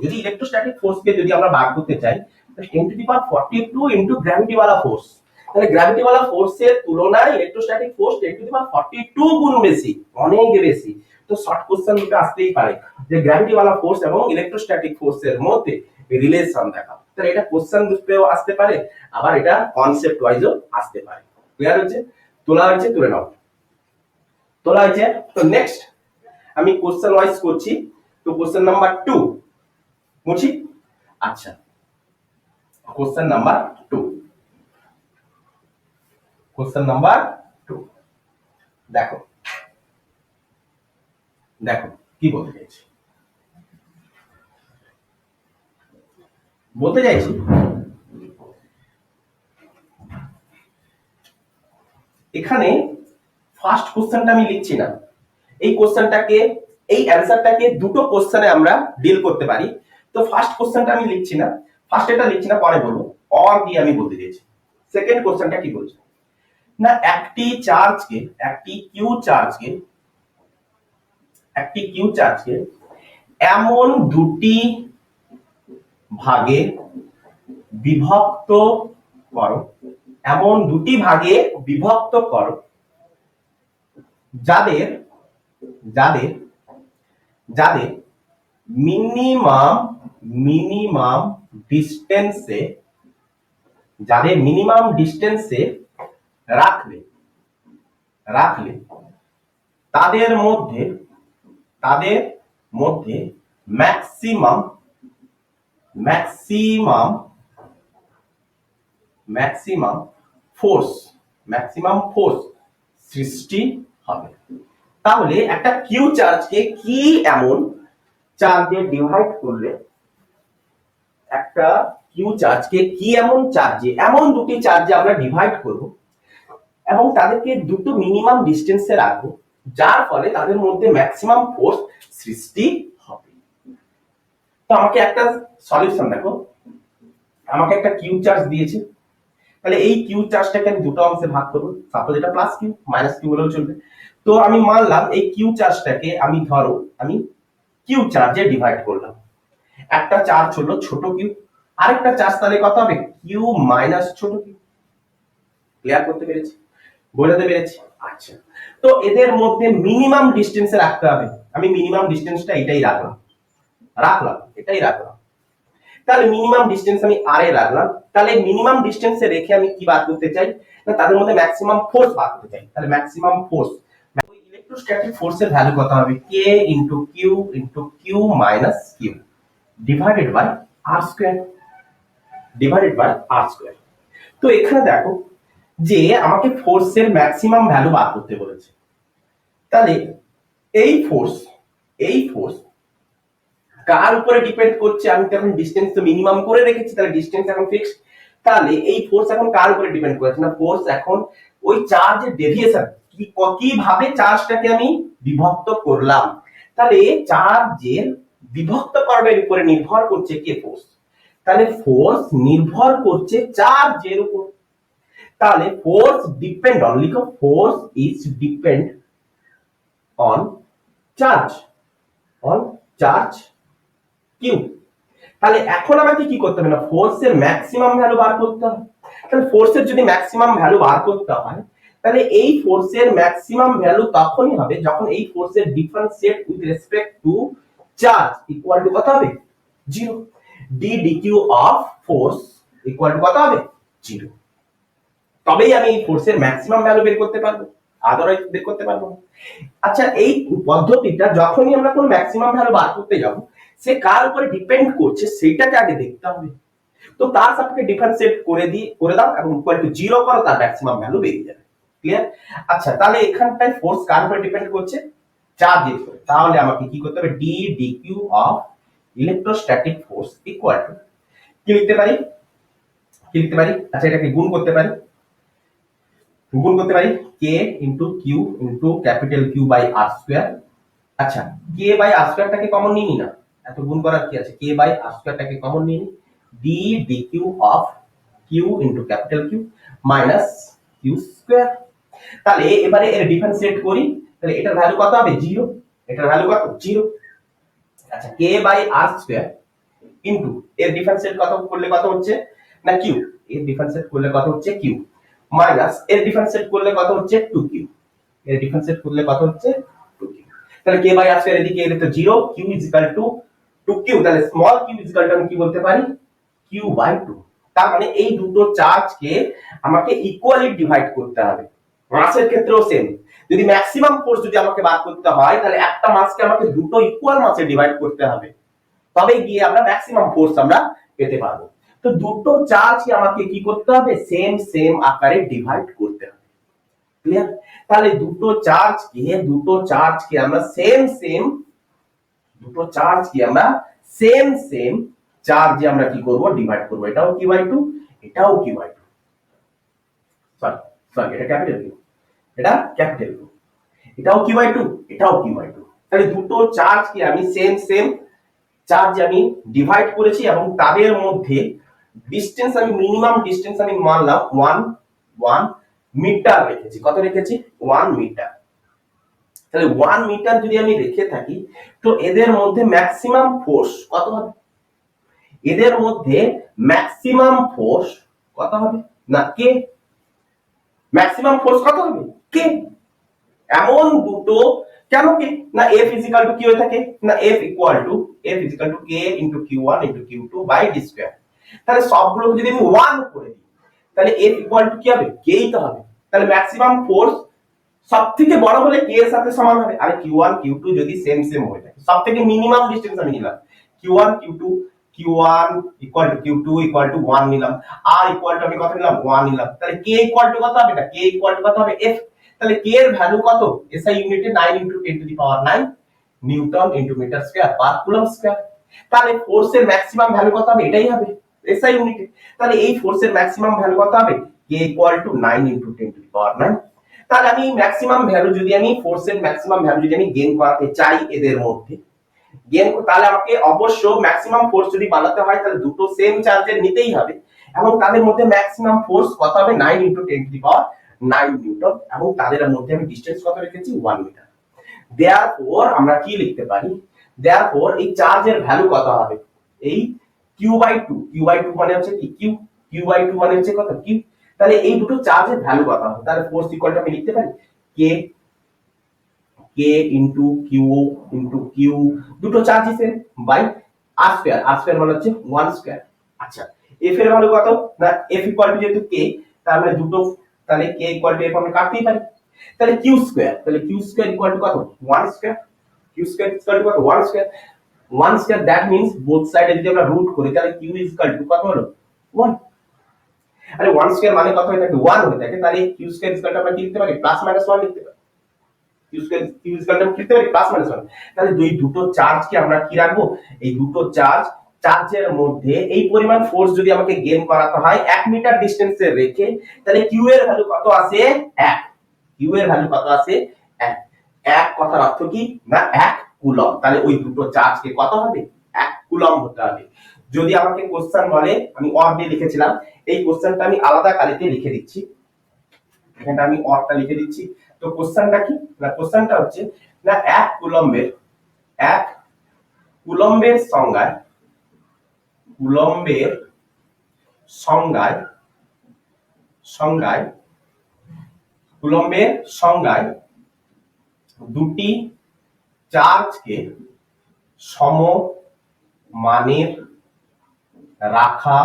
যদি ইলেকট্রোস্ট্যাটিক ফোর্সকে যদি আমরা বার করতে চাই, তাহলে 10⁻42 ইনটু গ্র্যাভিটি वाला ফোর্স, তাহলে গ্র্যাভিটি वाला ফোর্সের তুলনায় ইলেকট্রোস্ট্যাটিক ফোর্স 10⁻42 গুণ বেশি, অনেক বেশি। তো শর্ট কোশ্চেন দুটো আসতেই পারে যে গ্র্যাভিটি वाला ফোর্স এবং ইলেকট্রোস্ট্যাটিক ফোর্সের মধ্যে রিলেশন দেখাও। তাহলে এটা কোশ্চেন রূপেও আসতে পারে, আবার এটা কনসেপ্ট ওয়াইজও আসতে পারে। ক্লিয়ার হচ্ছে? তোলা হয়েছে, তুলে নাও। তোলা হয়েছে। তো নেক্সট আমি কোশ্চেন ওয়াইজ করছি। তো কোশ্চেন নাম্বার 2 বুঝি। আচ্ছা, কোশ্চেন নাম্বার 2, কোশ্চেন নাম্বার 2 দেখো, দেখো কি বলতে চাইছি। বলতে চাইছি এখানে ফার্স্ট কোশ্চেনটা আমি লিখছি না, এই কোশ্চেনটাকে, এই অ্যানসারটাকে দুটো কোশ্চেনে আমরা ডিল করতে পারি। তো ফার্স্ট কোশ্চেনটা আমি লিখছি না, ফার্স্ট এটা লিখছি না, পরে বলবো। অর দিয়ে আমি বলতে চাইছি। সেকেন্ড কোশ্চেনটা কি বলছে না, একটি চার্জকে, একটি কিউ চার্জকে, একটি কিউ চার্জকে এমন দুটি ভাগে বিভক্ত করো, এমন দুটি ভাগে বিভক্ত করো যাদের, যাদের যাদের মিনিমাম, মিনিমাম ডিস্টেন্সে, যাদের মিনিমাম ডিস্টেন্সে রাখলে, রাখলে তাদের মধ্যে, তাদের মধ্যে maximum, maximum, maximum force, maximum force সৃষ্টি হবে। তাহলে একটা কিউ চার্জকে কি এমন চার্জে ডিভাইড করলে, একটা কিউ চার্জকে কি এমন চার্জে, এমন দুটি চার্জে আমরা ডিভাইড করব এবং তাদেরকে দুটো মিনিমাম ডিস্টেন্সে রাখবো, যার ফলে তাদের মধ্যে ম্যাক্সিমাম ফোর্স সৃষ্টি হবে। তো আমাকে একটা সলিউশন দেখো, আমাকে একটা কিউ চার্জ দিয়েছে, তাহলে এই কিউ চার্জটাকে আমি দুটো অংশে ভাগ করব। সাপোজ এটা প্লাস কিউ, মাইনাস কিউ হলেও চলবে। তো আমি মানলাম এই কিউ চার্জটাকে আমি, ধরো আমি কিউ চার্জে ডিভাইড করলাম। একটা চার্জ হলো ছোট কিউ, আরেকটা চার্জ তাহলে কত হবে, কিউ মাইনাস ছোট কিউ। ক্লিয়ার করতে পেরেছি, বোঝাতে পেরেছি? আচ্ছা, তো এদের মধ্যে মিনিমাম ডিস্টেন্সে রাখতে হবে। আমি মিনিমাম ডিস্টেন্সটা এটাই রাখলাম, রাখলাম, এটাই রাখলাম। তাহলে মিনিমাম ডিস্টেন্স আমি আর এ রাখলাম। তাহলে মিনিমাম ডিস্টেন্সে রেখে আমি কি বার করতে চাই না, তাদের মধ্যে ম্যাক্সিমাম ফোর্স বার করতে চাই। তাহলে ম্যাক্সিমাম ফোর্স, ইলেকট্রোস্ট্যাটিক ফোর্সের ভ্যালু কত হবে, k into Q minus Q divided by R square, divided by R square. তো এখানে দেখো যে আমাকে ফোর্সের ম্যাক্সিমাম ভ্যালু বার করতে বলেছে। তাহলে এই ফোর্স, এই ফোর্স কার উপরে ডিপেন্ড করছে, আমি তো এখন ডিসটেন্স তো মিনিমাম করে রেখেছি, তাহলে ডিসটেন্স এখন ফিক্সড। তাহলে এই ফোর্স এখন কার উপরে ডিপেন্ড করছে না, ফোর্স এখন ওই চার্জের ডেভিয়েশন, কিভাবে চার্জটাকে আমি বিভক্ত করলাম। তাহলে চার্জের বিভক্তকরণের উপরে নির্ভর করছে কে, ফোর্স। তাহলে ফোর্স নির্ভর করছে চার্জের উপর। তাহলে ফোর্স ডিপেন্ড অন, লিখো force is depend on charge, on charge Q. তাহলে এখন আমাকে কি করতে হবে না, ফোর্সের ম্যাক্সিমাম ভ্যালু বার করতে হবে। তাহলে ফোর্সের যদি ম্যাক্সিমাম ভ্যালু বার করতে হয়, তাহলে এই ফোর্সের ম্যাক্সিমাম ভ্যালু তখনই হবে যখন এই ফোর্সের differentiate with respect to charge equal to কত হবে, 0। D d q of force equal to কত হবে, 0। তবেই আমি এই ফোর্সের ম্যাক্সিমাম ভ্যালু বের করতে পারবো, আদারওয়াইজ বের করতে পারবো না। আচ্ছা, এই পদ্ধতিটা যখনই আমরা কোন ম্যাক্সিমাম ভ্যালু বার করতে যাব, সে কার উপরে ডিপেন্ড করছে সেটাকে আগে দেখতে হবে। তো তার সাপেক্ষে ডিফারেন্সিয়েট করে দাও এবং ইকুয়াল টু 0 করো, তার ম্যাক্সিমাম ভ্যালু বেরিয়ে যাবে। ক্লিয়ার? আচ্ছা, তাহলে এখানটায় ফোর্স কার উপরে ডিপেন্ড করছে, চার্জের উপরে। তাহলে আমাকে কি করতে হবে, D d q of electrostatic force equal to কি লিখতে পারি, কি লিখতে পারি, আচ্ছা এটাকে গুণ করতে পারি, গুণ করতে পারি K into Q into capital Q by R square. আচ্ছা, কে বাই আর স্কয়ারটাকে কমন নিয়ে নি না, এত গুণ করার কি আছে, কে বাই আর স্কয়ারটাকে কমন নিয়ে নি, D d q of Q into capital Q minus Q square. তাহলে এবারে এর ডিফারেন্সিয়েট করি, তাহলে এটার ভ্যালু কত হবে, 0, এটার ভ্যালু কত, 0। আচ্ছা, কে বাই আর স্কয়ার ইনটু এর ডিফারেন্সিয়েট কত করলে কত হচ্ছে না, কিউ, এর ডিফারেন্সিয়েট করলে কত হচ্ছে, কিউ মাইনাস এর ডিফারেন্সিয়েট করলে কত হচ্ছে, 2q, এর ডিফারেন্সিয়েট করলে কত হচ্ছে, 2q। তাহলে k বাই r স্কয়ার এদিকে এলে তো 0, q is equal two 2q। তাহলে small q is equal to আমি কি বলতে পারি, Q/2। তার মানে এই দুটো চার্জকে আমাকে ইকুয়ালি ডিভাইড করতে হবে। মাসের ক্ষেত্রেও সেম, যদি ম্যাক্সিমাম ফোর্স যদি আমাকে বার করতে হয় তাহলে একটা মাসকে আমাকে দুটো ইকুয়াল মাসে ডিভাইড করতে হবে, তবে গিয়ে আমরা ম্যাক্সিমাম ফোর্স আমরা পেতে পারবো। তো দুটো চার্জকে আমাকে কি করতে হবে, সেম সেম আকারে ডিভাইড করতে হবে। ক্লিয়ার? তাহলে দুটো চার্জকে আমরা সেম সেম চার্জে আমরা কি করব, ডিভাইড করব। এটাও Q/2, এটাও Q/2। সরি সরি, এটা ক্যাপিটাল কিউ, এটা ক্যাপিটাল কিউ, এটাও Q/2, এটাও Q/2। তাহলে দুটো চার্জকে আমি সেম চার্জ আমি ডিভাইড করেছি এবং তাদের মধ্যে ডিসটেন্স আমি মিনিমাম ডিসটেন্স আমি মানলাম 1 মিটার রেখেছি। কত রেখেছি? 1 মিটার। তাহলে 1 মিটার যদি আমি রেখে থাকি তো এদের মধ্যে ম্যাক্সিমাম ফোর্স কত হবে? এদের মধ্যে ম্যাক্সিমাম ফোর্স কত হবে? না কে, ম্যাক্সিমাম ফোর্স কত হবে? কে। এমন দুটো, কেন কে না, F ইজিক্যাল টু কি হয়ে থাকে না, F equal to K into Q1 into Q2 by d square. তাহলে সবগুলো যদি আমি 1 করে দিই তাহলে F ইকুয়াল টু কি হবে? K ই তো হবে। তাহলে ম্যাক্সিমাম ফোর্স সবথেকে বড় হলে K এর সাথে সমান হবে। আর Q1 Q2 যদি সেম হয়ে থাকে, সবথেকে মিনিমাম ডিসটেন্স আমি নিলাম Q1 Q2, Q1 equal to Q2 equal to 1 নিলাম, আর ইকুয়াল টু আমি কত নিলাম? 1 নিলাম। তাহলে K ইকুয়াল টু কত হবে? না, K ইকুয়াল টু কত হবে? F। তাহলে K এর ভ্যালু কত? SI ইউনিটে 9 × 10⁻9 newton × metre square per coulomb square. তাহলে ফোর্সের ম্যাক্সিমাম ভ্যালু কত হবে? এটাই হবে SI ইউনিটে। তাহলে এই ফোর্সের ম্যাক্সিমাম ভ্যালু কত হবে? K equal to 9 × 10⁻9। তাহলে আমি ম্যাক্সিমাম ভ্যালু যদি আমি ফোর্সের ম্যাক্সিমাম ভ্যালু যদি আমি গেইন করাতে চাই এদের মধ্যে তাহলে আমাকে অবশ্য ম্যাক্সিমাম ফোর্স যদি বানাতে হয় তাহলে দুটো সেম চার্জের নিতেই হবে এবং তাদের মধ্যে ম্যাক্সিমাম ফোর্স কত হবে? 9 × 10⁻9 নিউটন এবং তাদের মধ্যে আমি ডিসটেন্স কত রেখেছি? 1 মিটার। দেয়ারফর আমরা কি লিখতে পারি? দেয়ারফর এই চার্জের ভ্যালু কত হবে? এই Q/2 মানে হচ্ছে কি? Q/2 মানে হচ্ছে কত? Q। তাহলে এই দুটো চার্জের ভ্যালু কত হবে? তাহলে ফোর্স ইকুয়াল টু আমি লিখতে পারি K into Q into Q, দুটো charge same, by R square. R square মানে হচ্ছে 1 স্কয়ার। আচ্ছা, F এর ভ্যালু কত? না, F ইকুয়াল টু যেহেতু K, তার মানে দুটো, তাহলে K ইকুয়াল টু F আমরা কাটতেই পারি। তাহলে Q স্কয়ার, তাহলে Q স্কয়ার ইকুয়াল টু কত? 1 square. Q square equal to কত? 1 square. 1 square, that means both সাইডে যদি আমরা রুট করি তাহলে Q ইকুয়াল টু কত হলো? 1। আরে 1 স্কয়ার মানে কত হয়ে থাকে? 1 হয়ে থাকে। তাহলে Q স্কয়ার ইকুয়াল টু আমরা কি লিখতে পারি? +-1 লিখতে পারি। তাহলে দুটো চার্জকে আমরা কি রাখবো? এই দুটো চার্জের মধ্যে এই পরিমাণ ফোর্স যদি আমাকে গেইন করাতে হয় 1 মিটার ডিসটেন্সে রেখে, তাহলে Q এর ভ্যালু কত আছে? 1। Q এর ভ্যালু কত আছে? 1। 1 কথার অর্থ কি না, 1 কুলম্ব। তাহলে ওই দুটো চার্জকে কত হবে? 1 কুলম্ব হতে হবে। যদি আমাকে কোশ্চেন বলে, আমি অর দিয়ে লিখেছিলাম, এই কোশ্চেনটা আমি আলাদা কালিতে লিখে দিচ্ছি, এখানে আমি অরটা লিখে দিচ্ছি। তো কোশ্চেনটা কি না, কোশ্চেনটা হচ্ছে না 1 কুলম্বের সংজ্ঞায় দুটি চার্জকে সমমানের রাখা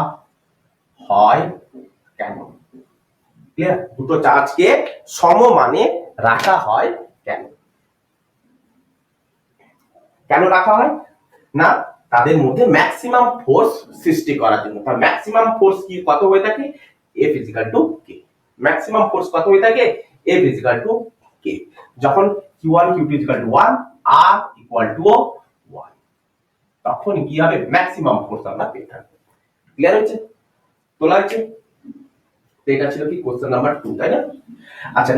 হয় কেন? ক্লিয়ার? দুটো চার্জকে সমমানে রাখা হয় কেন? কেন রাখা হয় না, তাদের মধ্যে ম্যাক্সিমাম ফোর্স সৃষ্টি করার জন্য। তার ম্যাক্সিমাম ফোর্স কি কত হয়ে থাকে? F = K। ম্যাক্সিমাম ফোর্স কত হয়ে থাকে? F = K। যখন Q1 Q2 = 1, R = 1, তখন কি হবে? ম্যাক্সিমাম ফোর্স আমরা পেয়ে থাকবো। ক্লিয়ার হচ্ছে? তোলা হচ্ছে? তো এটা ছিল কি কোশ্চেন নাম্বার 2, তাই না? আচ্ছা,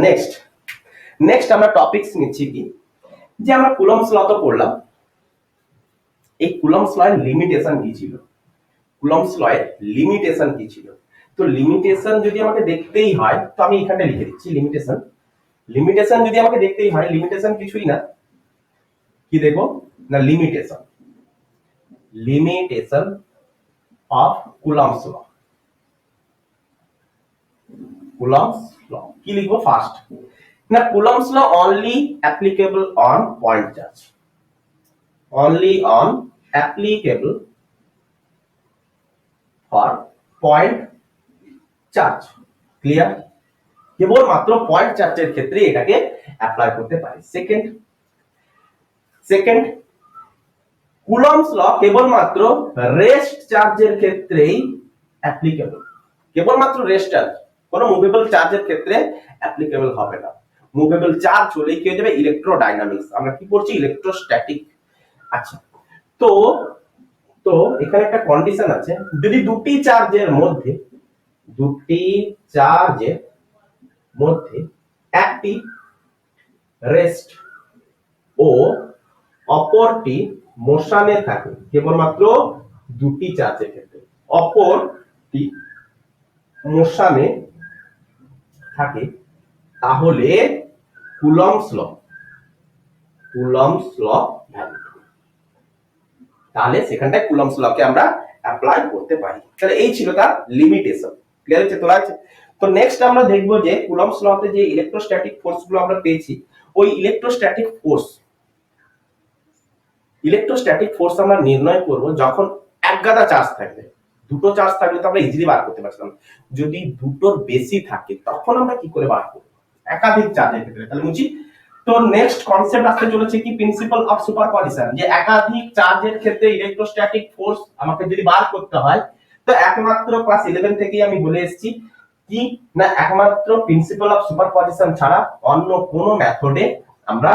নেক্সট আমরা টপিকস নিচ্ছি কি, যে আমরা কুলম্বস ল তো পড়লাম, এই কুলম্বস ল এর লিমিটেশন কি ছিল? কুলম্বস ল এর লিমিটেশন কি ছিল? তো লিমিটেশন যদি আমাকে দেখতেই হয় তো আমি এখানে লিখে দিচ্ছি লিমিটেশন যদি আমাকে দেখতেই হয়, লিমিটেশন কিছুই না, কি দেখো না, লিমিটেশন অফ কুলম্বস ল। কি লিখবো ফার্স্ট না, Coulomb's law only applicable on point charge, only on applicable for point charge. Clear? কেবলমাত্র পয়েন্ট চার্জের ক্ষেত্রে এটাকে অ্যাপ্লাই করতে পারি। সেকেন্ড কুলম্বস ল কেবলমাত্র রেস্ট চার্জের ক্ষেত্রেই অ্যাপ্লিকেবল। কেবলমাত্র রেস্ট চার্জ, কোনো মুভেবল চার্জের ক্ষেত্রে অ্যাপ্লিকেবল হবে না। মুভেবল চার্জ হলেই কি হয়ে যাবে? ইলেকট্রোডাইনামিক্স। আমরা কি পড়ছি? ইলেকট্রোস্ট্যাটিক। আচ্ছা, তো তো এখানে একটা কন্ডিশন আছে, যদি দুটি চার্জের মধ্যে একটি রেস্ট ও অপরটি মোশনে থাকে, কেবলমাত্র দুটি চার্জের ক্ষেত্রে, অপরটি মোশনে থাকে, তাহলে কুলম্বস ল ভ্যালিড। তাহলে সেখানটায় কুলম্বস লকে আমরা অ্যাপ্লাই করতে পারি। তাহলে এই ছিল তার লিমিটেশন। ক্লিয়ার হচ্ছে? তোলা আছে? তো নেক্সট আমরা দেখবো যে কুলম্বস লতে যে ইলেকট্রোস্ট্যাটিক ফোর্স গুলো আমরা পেয়েছি, ওই ইলেকট্রোস্ট্যাটিক ফোর্স আমরা নির্ণয় করব যখন এক গাদা চার্জ থাকবে। দুটো চার্জ থাকলে তো আমরা ইজিলি বার করতে পারছিলাম। যদি দুটোর বেশি থাকে তখন আমরা কি করে বার করব? একাধিক চার্জের ক্ষেত্রে। তাহলে বুঝি তো নেক্সট কনসেপ্ট আসতে চলেছে কি? Principal of superposition. যে একাধিক চার্জের ক্ষেত্রে ইলেকট্রোস্ট্যাটিক ফোর্স আমাকে যদি বার করতে হয়, তো একমাত্র ক্লাস 11 থেকেই আমি বলে এসেছি কি না, একমাত্র প্রিন্সিপাল অফ সুপারপজিশন ছাড়া অন্য কোনো মেথডে আমরা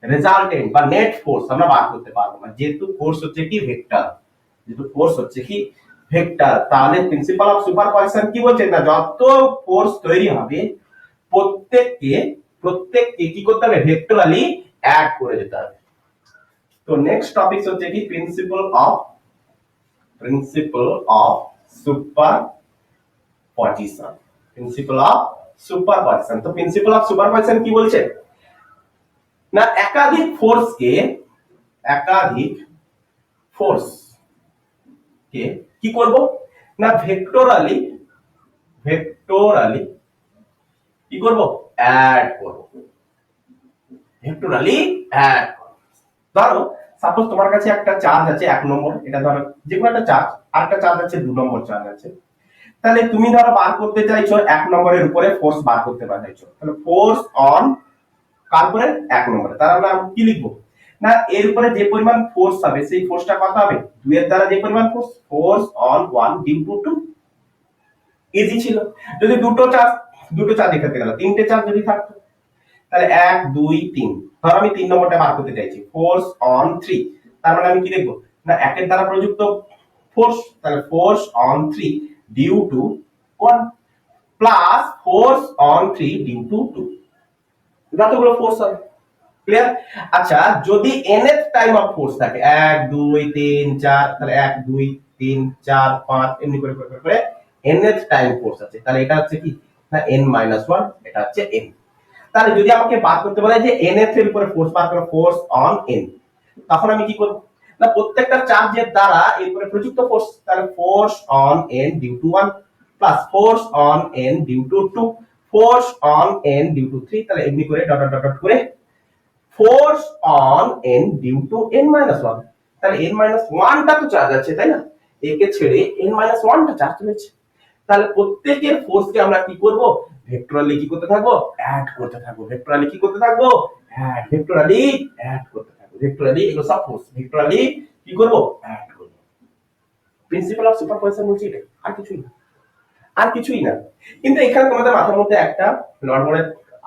রেজাল্টেন্ট বা নেট ফোর্স আমরা বার করতে পারবো না। যেহেতু ফোর্স হচ্ছে কি ভেক্টর, তাহলে প্রিন্সিপাল অফ সুপারপজিশন কি বলছে না, যত ফোর্স তৈরি হবে প্রত্যেককে কি করতে হবে? ভেক্টরালি অ্যাড করে যেতে হবে। তো নেক্সট টপিক হচ্ছে কি? Principal of superposition. তো প্রিন্সিপাল অফ সুপারপজিশন কি বলছে না, একাধিক ফোর্সকে কি করব না, ভেক্টরালি কি করব? অ্যাড করব। ধরো সাপোজ তোমার কাছে একটা চার্জ আছে 1 নম্বর, এটা ধরো যে কোনো একটা চার্জ, আর একটা চার্জ আছে 2 নম্বর চার্জ আছে। তাহলে তুমি ধরো বার করতে চাইছো 1 নম্বরের উপরে ফোর্স বার করতে চাইছো, তাহলে ফোর্স অন কার উপরে? 1 নম্বরে। তার আমরা কি লিখবো না, এর উপরে যে পরিমাণ ফোর্স হবে সেই ফোর্সটা কত হবে? 2 এর দ্বারা যে পরিমাণ force on 1 due to 2। Easy ছিল। যদি দুটো চার্জ দেখাতে গেল, তিনটে চার্জ যদি থাকতো, তাহলে 1 2 3, ধর আমি 3 নম্বরটা বার করতে চাইছি, ফোর্স অন 3। তার মানে আমি কি লিখবো না, 1 এর দ্বারা প্রযুক্ত ফোর্স, তাহলে force on 3 due to 1 plus force on 3 due to 2, যতগুলো ফোর্স হবে। ক্লিয়ার? আচ্ছা, যদি nth টাইম অফ ফোর্স থাকে 1 2 3 4, তাহলে 1 2 3 4 5 এমনি করে nth টাইম ফোর্স আছে, তাহলে এটা হচ্ছে কি না n - 1, এটা হচ্ছে n। তাহলে যদি আমাকে বার করতে বলে যে nth এর উপরে ফোর্স বার করো, ফোর্স অন n, তখন আমি কি করব না, প্রত্যেকটা চার্জের দ্বারা এর উপরে প্রযুক্ত ফোর্স, তাহলে force on n due to 1 plus force on n due to 2, force on n due to 3, তাহলে এমনি করে ডট ডট ডট করে force on n due to n - 1। তাহলে n - 1 টা তো চার্জ আছে, তাই না? একে ছেড়ে n - 1 টা চার্জ রয়েছে। তাহলে প্রত্যেকের ফোর্সকে আমরা কি করব? ভেক্টরালি কি করতে থাকবো? অ্যাড করতে থাকবো। ভেক্টরালি কি করতে থাকবো? ভেক্টরালি অ্যাড করতে থাকবো। ভেক্টরালি এগুলো সব ফোর্স, ভেক্টরালি কি করব? অ্যাড করব। প্রিন্সিপাল অফ সুপারপজিশন বলছি এটা, আর কিছুই না। কিন্তু এখানে তোমাদের মাথার মধ্যে একটা নরমালে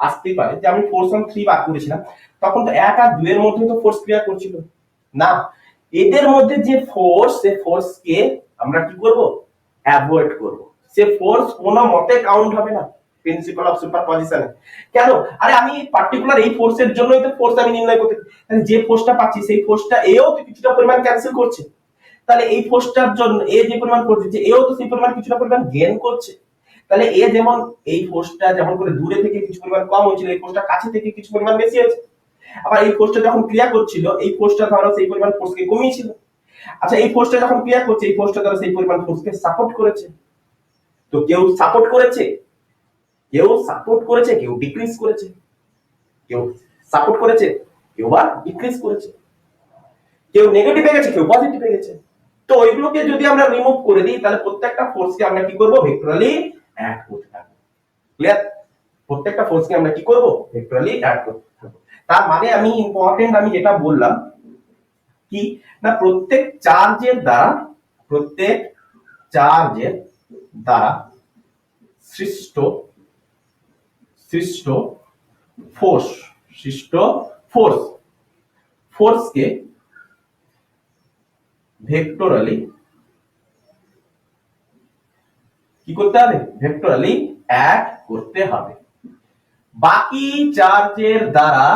আসতেই পারে যে আমি ফোর্স অন 3 বার করেছিলাম, তখন তো 1 আর 2 এর মধ্যে তো ফোর্স ক্রিয়া করছিল না, এদের মধ্যে যে ফোর্স, সে ফোর্সকে আমরা কি করব? অ্যাভয়েড করব। সে ফোর্স কোনো মতে কাউন্ট হবে না প্রিন্সিপাল অফ সুপারপজিশনে। কেন? আরে আমি পার্টিকুলার এই ফোর্সের জন্যই তো ফোর্স আমি নির্ণয় করতে, তাহলে যে ফোর্সটা পাচ্ছি সেই ফোর্সটা এও তো কিছুটা পরিমাণ ক্যান্সেল করছে, তাহলে এই ফোর্সটার জন্য এ যে পরিমাণ ফোর্স দিচ্ছে, এও তো সেই পরিমাণ কিছুটা পরিমাণ গেইন করছে। তাহলে এ যেমন এই ফোর্সটা যেমন করে দূরে থেকে কিছু পরিমাণ কম হয়েছিল, এই ফোর্সটা কাছে থেকে কিছু পরিমাণ বেশি হয়েছে। আবার এই ফোর্সটা যখন ক্রিয়া করছিল, এই ফোর্সটা ধরো সেই পরিমাণ ফোর্সকে কমিয়েছিল। আচ্ছা, এই ফোর্সটা যখন ক্রিয়া করছে, এই ফোর্সটা ধরো সেই পরিমাণ ফোর্সকে সাপোর্ট করেছে। তো কেউ সাপোর্ট করেছে, কেউ ডিক্রিজ করেছে, কেউ সাপোর্ট করেছে, কেউ বা ডিক্রিজ করেছে, কেউ নেগেটিভে গেছে, কেউ পজিটিভে গেছে। তো তো ওইগুলোকে যদি আমরা রিমুভ করে দিই তাহলে প্রত্যেকটা ফোর্সকে আমরা কি করব ভেক্টরালি অ্যাড করতে থাকবো। ক্লিয়ার? প্রত্যেকটা ফোর্সকে আমরা কি করব ভেক্টরালি অ্যাড করতে থাকবো। তার মানে আমি ইম্পর্টেন্ট আমি যেটা বললাম কি না প্রত্যেক চার্জের দ্বারা সৃষ্ট ফোর্সকে ভেক্টরালি কি করতে হবে ভেক্টরালি অ্যাড করতে হবে। বাকি চার্জের দ্বারা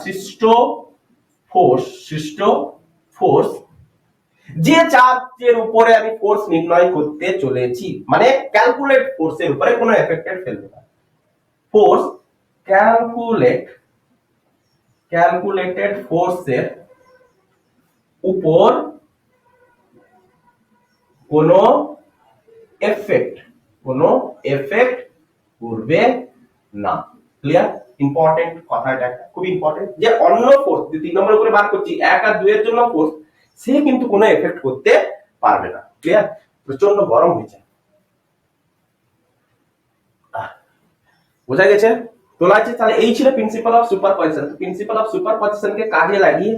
সৃষ্ট ফোর্স যে চার্জের উপরে আমি ফোর্স নির্ণয় করতে চলেছি, মানে ক্যালকুলেট ফোর্সের উপরে কোনো এফেক্টেড ফেলবে না। ফোর্স ক্যালকুলেটেড ফোর্সের উপর কোনো এফেক্ট করবে না। ক্লিয়ার? ইম্পর্টেন্ট কথা, এটা খুব ইম্পর্টেন্ট যে অন্য ফোর্স যে 3 নম্বর করে বার করছি 1 আর 2 এর জন্য ফোর্স সে কিন্তু কোনো এফেক্ট করতে পারবে না। ক্লিয়ার? প্রচন্ড গরম হয়েছে, বোঝা গেছে? তোলা আছে? তাহলে এই ছিল principal of superposition. Principal of সুপারপজিশনকে কাজে লাগিয়ে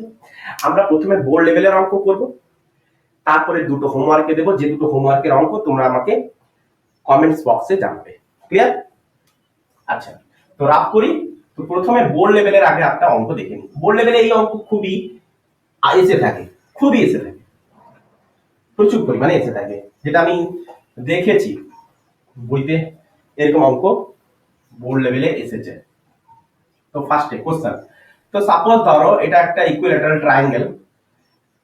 আমরা প্রথমে বোর্ড লেভেলের অঙ্ক করব, তারপরে দুটো হোমওয়ার্কে দেব, যে দুটো হোমওয়ার্কের অঙ্ক তোমরা আমাকে কমেন্টস বক্সে জানাবে। ক্লিয়ার? আচ্ছা, তো রাফ করি। তো প্রথমে বোর্ড লেভেলের আগে একটা অঙ্ক দেখে নিই। বোর্ড লেভেলে এই অঙ্ক খুবই এসে থাকে, প্রচুর পরিমাণে এসে থাকে, যেটা আমি দেখেছি বইতে এরকম অঙ্ক বোর্ড লেভেলে এসেছে। তো ফার্স্টে কোশ্চেন, তো সাপোজ ধরো এটা একটা ইকুইল্যাটারাল ট্রায়াঙ্গেল,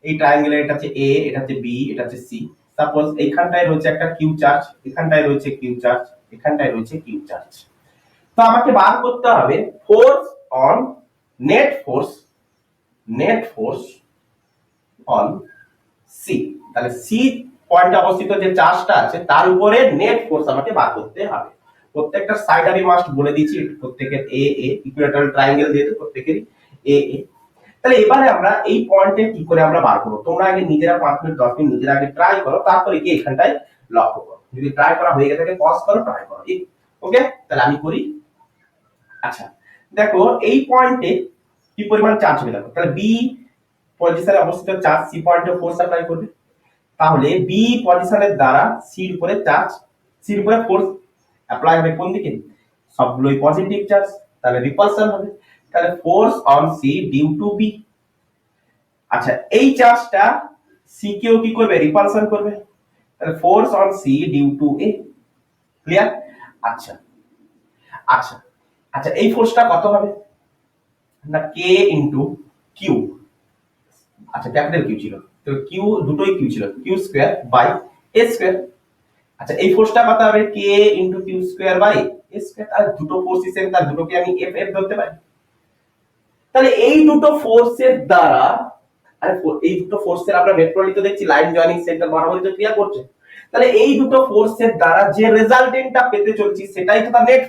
এই ট্রায়াঙ্গেলের এটা হচ্ছে এ, এটা হচ্ছে বি, এটা হচ্ছে সি। সাপোজ এইখানটায় রয়েছে একটা কিউ চার্জ, এখানটায় রয়েছে কিউ চার্জ, এখানটায় রয়েছে কিউ চার্জ। তো আমাকে বার করতে হবে force on net force on C. তাহলে সি পয়েন্টে অবস্থিত যে চার্জটা আছে তার উপরে নেট ফোর্স আমাকে বার করতে হবে। প্রত্যেকটা সাইড আমি মাস্ট বলে দিয়েছি, প্রত্যেকের এ এ ইকুইল্যাটারাল ট্রায়াঙ্গেল যেহেতু প্রত্যেকেরই এ এ। তাহলে এবারে আমরা এই পয়েন্টে কি করে আমরা বার করব, তোমরা আগে নিজেরা 5 মিনিট 10 মিনিট নিজেরা আগে ট্রাই করো, তারপরে গিয়ে এখানটায় লক্ষ্য করো। যদি ট্রাই করা হয়ে গেছে পজ করো, ট্রাই করো। ওকে, তাহলে আমি করি। আচ্ছা দেখো এই পয়েন্টে কি পরিমাণ চার্জ হবে দেখো। তাহলে বি পজিশনে অবস্থিত চার্জ সি পয়েন্টে ফোর্স অ্যাপ্লাই করবে। তাহলে বি পজিশনের দ্বারা সির উপরে ফোর্স অ্যাপ্লাই হবে কোন দিকে? সবগুলোই পজিটিভ চার্জ, তাহলে রিপালশন হবে। তাহলে force on C due to B. আচ্ছা এই চার্জটা সি কেও কি করবে? রিপালশন করবে। তাহলে force on C due to A. Clear? আচ্ছা আচ্ছা আচ্ছা এই ফোর্সটা কত হবে না কে ইনটু কিউ। আচ্ছা ক্যাপিটাল কিউ ছিল, তো কিউ দুটোই কিউ ছিল, Q square by A square. আচ্ছা এই ফোর্সটা কত হবে? K into Q square by A square. আর দুটো ফোর্স সেম, তার দুটোকে আমি এফ এফ ধরতে পারি। তাহলে এই দুটো ফোর্সের দ্বারা, আরে এই দুটো ফোর্সের আমরা ভেক্টরলি তো দেখছি লাইন জয়েনিং সেন্টার বরাবরই তো ক্রিয়া করছে। তাহলে এই দুটো ফোর্সের দ্বারা যে রেজাল্টেন্টটা পেতে চলছি সেটাই তো তার নেট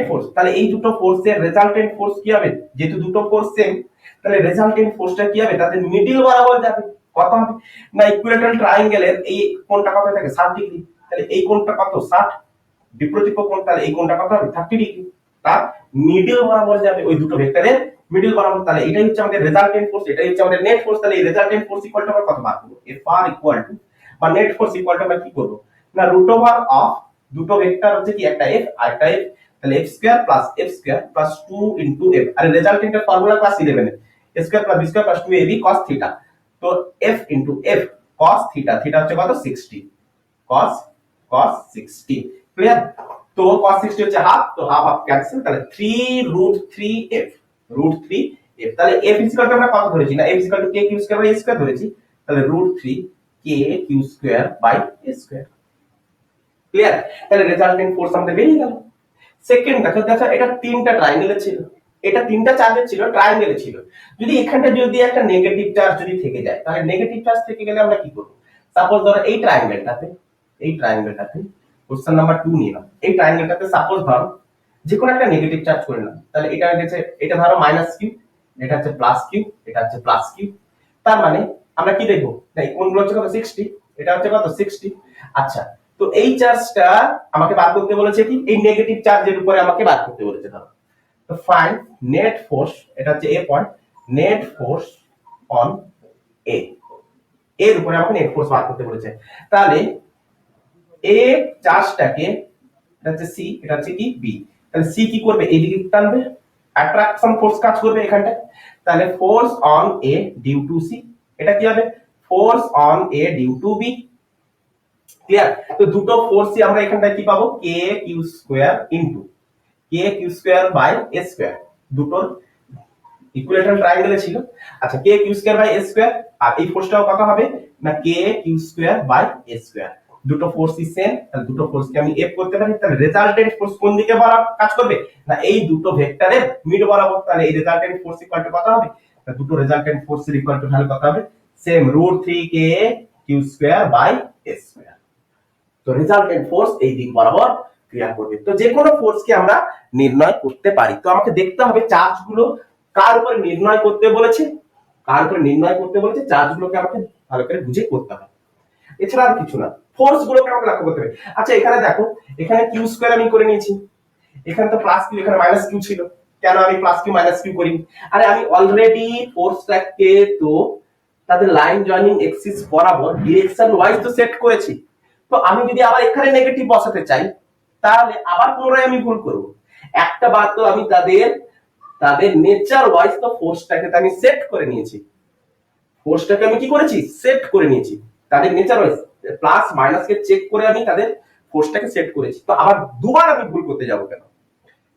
ফোর্স, তাহলে এই দুটো ফোর্সের রেজাল্টেন্ট ফোর্স কি হবে? যেহেতু দুটো ফোর্স সেম, তাহলে রেজাল্টেন্ট ফোর্সটা কি হবে? তাদের মিডল বরাবর যাবে। কত হবে না ইকুইল্যাটারাল ট্রায়াঙ্গেলের এই কোণটা কত থাকে? 60 ডিগ্রি। তাহলে এই কোণটা কত? 60। বিপরীত কোণ, তাহলে এই কোণটা কত হবে? 30 ডিগ্রি। তার মিডল বরাবর যাবে ওই দুটো ভেক্টরের মিডল বরাবর। তাহলে এটাই হচ্ছে আমাদের রেজাল্টেন্ট ফোর্স, এটাই হচ্ছে আমাদের নেট ফোর্স। তাহলে এই রেজাল্টেন্ট ফোর্স ইকুয়াল টু আমরা কত বার করব? এফ আর ইকুয়াল টু বা নেট ফোর্স ইকুয়াল টু আমরা কি করব না রুট ওভার অফ দুটো ভেক্টর হচ্ছে কি একটা এফ আর একটা এফ, তাহলে f square plus 2 into f। R রেজাল্টেন্টের formula class 11 A a square plus b square plus 2ab cos theta. তো f into f cos theta, theta হচ্ছে কত? 60 cos 60। Clear? তো cos 60 হচ্ছে হাফ, তো half half cancel. তাহলে 3√3f তাহলে f আমরা কত ধরেছি না f k q square by a square ধরেছি। তাহলে √3 k q square by a square. Clear? তাহলে রেজাল্টেন্ট ফোর্স আমাদের বেরিয়ে গেল। সেকেন্ড দেখো এটা তিনটা ট্রায়াঙ্গেলে ছিল, এটা তিনটা চার্জের ছিল, ট্রায়াঙ্গেলে ছিল। যদি এখানটা যদি একটা নেগেটিভ চার্জ যদি থেকে যায়, তাহলে নেগেটিভ চার্জ থেকে গেলে আমরা কি করব? সাপোজ ধরো এই ট্রায়াঙ্গেলটাতে কোশ্চেন নাম্বার 2 নিলাম। এই ট্রায়াঙ্গেলটাতে সাপোজ ধরো যে কোনো একটা নেগেটিভ চার্জ করে নাও, তাহলে এটা হচ্ছে, এটা ধরো মাইনাস কিউ, এটা হচ্ছে প্লাস কিউ, এটা হচ্ছে প্লাস কিউ। তার মানে আমরা কি দেখবো, কোনগুলো হচ্ছে কত 60, এটা হচ্ছে কত 60। আচ্ছা, তো এই চার্জটা আমাকে বার করতে বলেছে কি, এই নেগেটিভ চার্জের উপরে আমাকে বার করতে বলেছে। ধরো তো ফাইন্ড নেট ফোর্স, এটা হচ্ছে এ পয়েন্ট, নেট ফোর্স অন এ, এর উপরে আমাকে নেট ফোর্স বার করতে বলেছে। তাহলে এ চার্জটাকে, এটা হচ্ছে সি, এটা হচ্ছে কি বি, তাহলে সি কি করবে, এইদিকে টানবে, অ্যাট্রাকশন ফোর্স কাজ করবে এখানটায়। তাহলে force on A due to C, এটা কি হবে, force on A due to B. Clear? তো দুটো ফোর্সই আমরা এখানটায় কি পাবো, কে Q square into K Q square by A square, দুটোর ইকুইলেটারাল ট্রায়াঙ্গেলে ছিল। আচ্ছা, কে Q square by A square, আর এই ফোর্সটাও কত হবে না, কে Q square by A square. দুটো ফোর্সই সেম, তাহলে দুটো ফোর্সকে আমি এফ করতে পারি। তাহলে রেজাল্টেন্ট ফোর্স কোন দিকে বরাবর কাজ করবে না, এই দুটো ভেক্টরের মিড বরাবর। তাহলে এই রেজাল্টেন্ট ফোর্স ইকুয়াল টু কত হবে, দুটো রেজাল্টেন্ট ফোর্সের ইকুয়াল টু ভ্যালু কত হবে, same √3 K Q square by A square. তো রেজাল্টেন্ট ফোর্স এই দিক বরাবর ক্রিয়া করবে। তো যে কোনো ফোর্সকে আমরা নির্ণয় করতে পারি। তো আমাকে দেখতে হবে চার্জগুলো কার উপর নির্ণয় করতে বলেছে, কার উপর নির্ণয় করতে বলেছে, চার্জগুলোকে আমাকে ভালো করে বুঝে করতে হবে, এছাড়া আর কিছু না। ফোর্স গুলোকে আমাকে লক্ষ্য করতে হবে। আচ্ছা, এখানে দেখো, এখানে কিউ স্কয়ার আমি করে নিয়েছি, এখানে তো প্লাস কিউ, এখানে মাইনাস কিউ ছিল, কেন আমি প্লাস কিউ মাইনাস কিউ করি? আরে আমি অলরেডি ফোর্সটাকে তো তাদের লাইন জয়েনিং এক্সিস বরাবর ডিরেকশন ওয়াইজ তো সেট করেছি। তো আমি যদি আবার এখানে নেগেটিভ বসাতে চাই, তাহলে আবার পুনরায় আমি ভুল করব। একটা বার তো আমি তাদের তাদের নেচার ওয়াইজ তো ফোর্সটাকে আমি সেট করে নিয়েছি, ফোর্সটাকে আমি কি করেছি, সেট করে নিয়েছি তাদের নেচার ওয়াইজ, প্লাস মাইনাস কে চেক করে আমি তাদের ফোর্সটাকে সেট করেছি। তো আবার দুবার আমি ভুল করতে যাব কেন?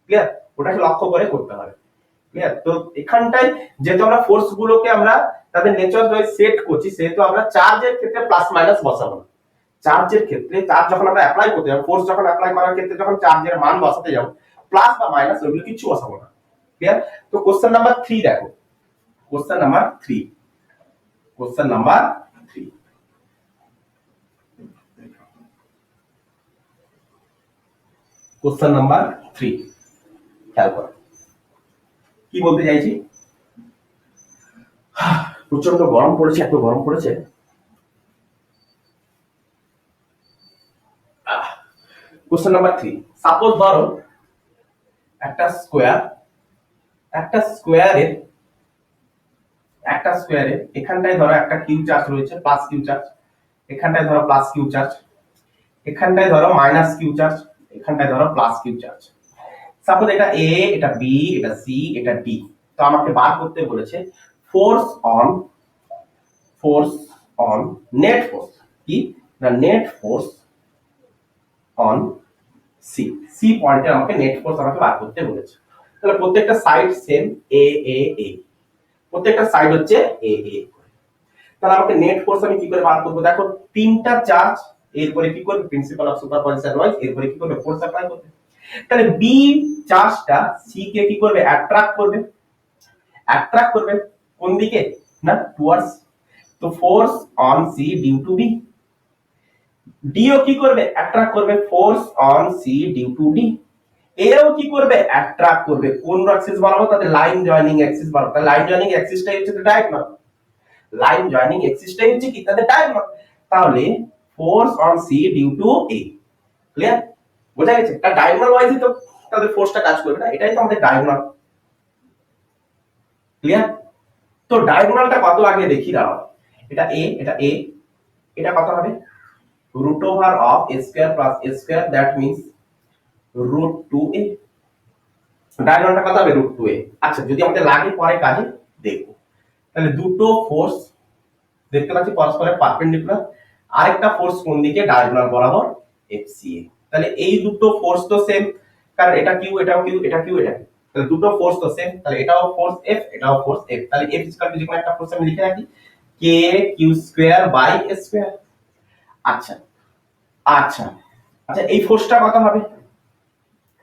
ক্লিয়ার? ওটাকে লক্ষ্য করে করতে হবে। ক্লিয়ার? তো এখানটায় যেহেতু আমরা ফোর্স গুলোকে আমরা তাদের নেচার ওয়াইজ সেট করছি, সেহেতু আমরা চার্জের ক্ষেত্রে প্লাস মাইনাস বসাবো না। চার্জের ক্ষেত্রে, চার্জ যখন আমরা অ্যাপ্লাই করতে যাব, ফোর্স যখন অ্যাপ্লাই করার ক্ষেত্রে যখন চার্জের মান বসাতে যাব, প্লাস বা মাইনাস ওইগুলো কিছু বসাবো না। ক্লিয়ার? তো কোশ্চেন নাম্বার 3 দেখো, question number 3, question number 3, question number 3 খেয়াল করো কি বলতে চাইছি। প্রচন্ড গরম পড়েছে, এত গরম পড়েছে। কোশ্চেন নাম্বার 3, সাপোজ ধরো একটা স্কোয়ার, একটা স্কোয়ারের এখানটায় ধরো একটা কিউ চার্জ রয়েছে, প্লাস কিউ চার্জ, এখানটায় ধরো প্লাস কিউ চার্জ, এখানটায় ধরো মাইনাস কিউ চার্জ, এখানটায় ধরো প্লাস কিউ চার্জ। সাপোজ এটা এ, এটা বি, এটা সি, এটা ডি। তো আমাকে বার করতে বলেছে ফোর্স অন নেট ফোর্স, কি না, net force on C, C পয়েন্টে আমাকে নেট ফোর্স আমাকে বার করতে বলেছে। তাহলে প্রত্যেকটা সাইড সেম এ এ এ, প্রত্যেকটা সাইড হচ্ছে এ এ। তাহলে আমাকে নেট ফোর্স আমি কি করে বার করব, দেখো তিনটা চার্জ, এরপরে কি করবে, প্রিন্সিপাল অফ সুপারপজিশন ওয়াইজ, এরপরে কি করবে, ফোর্স অ্যাপ্লাই করবে। তাহলে বি চার্জটা সি কে কি করবে, অ্যাট্রাক্ট করবে, অ্যাট্রাক্ট করবে কোন দিকে না, টুয়ার্ডস। তো force on C due to B. ডিও কি করবে, অ্যাট্রাক্ট করবে, force on C due to D. এও কি করবে, অ্যাট্রাক্ট করবে কোন অ্যাক্সিস বরাবর, তাদের লাইন জয়েনিং অ্যাক্সিস বরাবর। তাহলে লাইন জয়েনিং অ্যাক্সিসটাই হচ্ছে ডায়াগোনাল, লাইন জয়েনিং অ্যাক্সিসটাই হচ্ছে কি তাদের ডায়াগোনাল। তাহলে force on C due to A. Clear? বোঝা গেছে? তার ডায়াগোনাল ওয়াইজই তো তাদের ফোর্সটা কাজ করবে না, এটাই তো আমাদের ডায়াগোনাল। ক্লিয়ার? তো ডায়াগোনালটা কত আগে দেখি দাঁড়াও, এটা এ, এটা এ, এটা কত হবে, root over of a square plus a square, that means √2a। ডায়াগোনালটা কত হবে, √2a। আচ্ছা, যদি আমাদের লাগে পরে কাজে দেখবো। তাহলে দুটো ফোর্স দেখতে পাচ্ছি পরস্পরের পারপেন্ডিকুলার, আরেকটা ফোর্স কোন দিকে, ডায়াগোনাল বরাবর FCA। তাহলে এই দুটো ফোর্স তো সেম, কারণ এটা কিউ, এটাও কিউ, এটা কিউ, এটা কিউ, তাহলে দুটো ফোর্স তো সেম। তাহলে এটাও ফোর্স F, এটাও ফোর্স F। তাহলে F ইকুয়াল টু যে কোনো একটা ফোর্স আমি লিখে রাখি, k Q square by a square. আচ্ছা আচ্ছা আচ্ছা, এই ফোর্সটা কত হবে,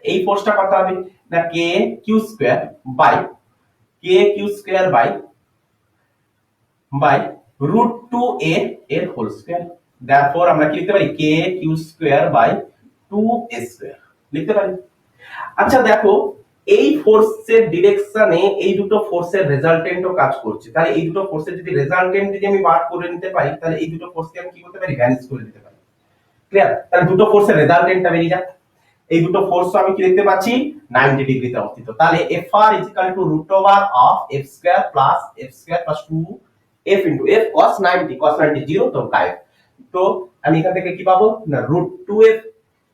এই ফোর্সটা কত হবে না, k Q square by √2a এর হোল স্কয়ার। দেয়ারফর আমরা কি লিখতে পারি, k Q square by 2a square লিখতে পারি। আচ্ছা দেখো, এই ফোর্সের ডিরেকশনে এই দুটো ফোর্সের রেজাল্টেন্টও কাজ করছে, তাহলে এই দুটো ফোর্সের যদি রেজাল্টেন্ট যদি আমি বার করে নিতে পারি, তাহলে এই দুটো ফোর্সকে আমি কি করতে পারি, ভ্যানিশ করে দিতে পারি। ক্লিয়ার? তাহলে দুটো ফোর্সের রেজাল্টেন্টটা বেরিয়ে যাক। এই দুটো ফোর্স আমি কি দেখতে পাচ্ছি, 90 ডিগ্রিতে অবস্থিত। তাহলে Fr √f square plus f square plus 2f f cos 90 cos 90 0 তো গায়েব। তো আমি এখান থেকে কি পাবো না √2f,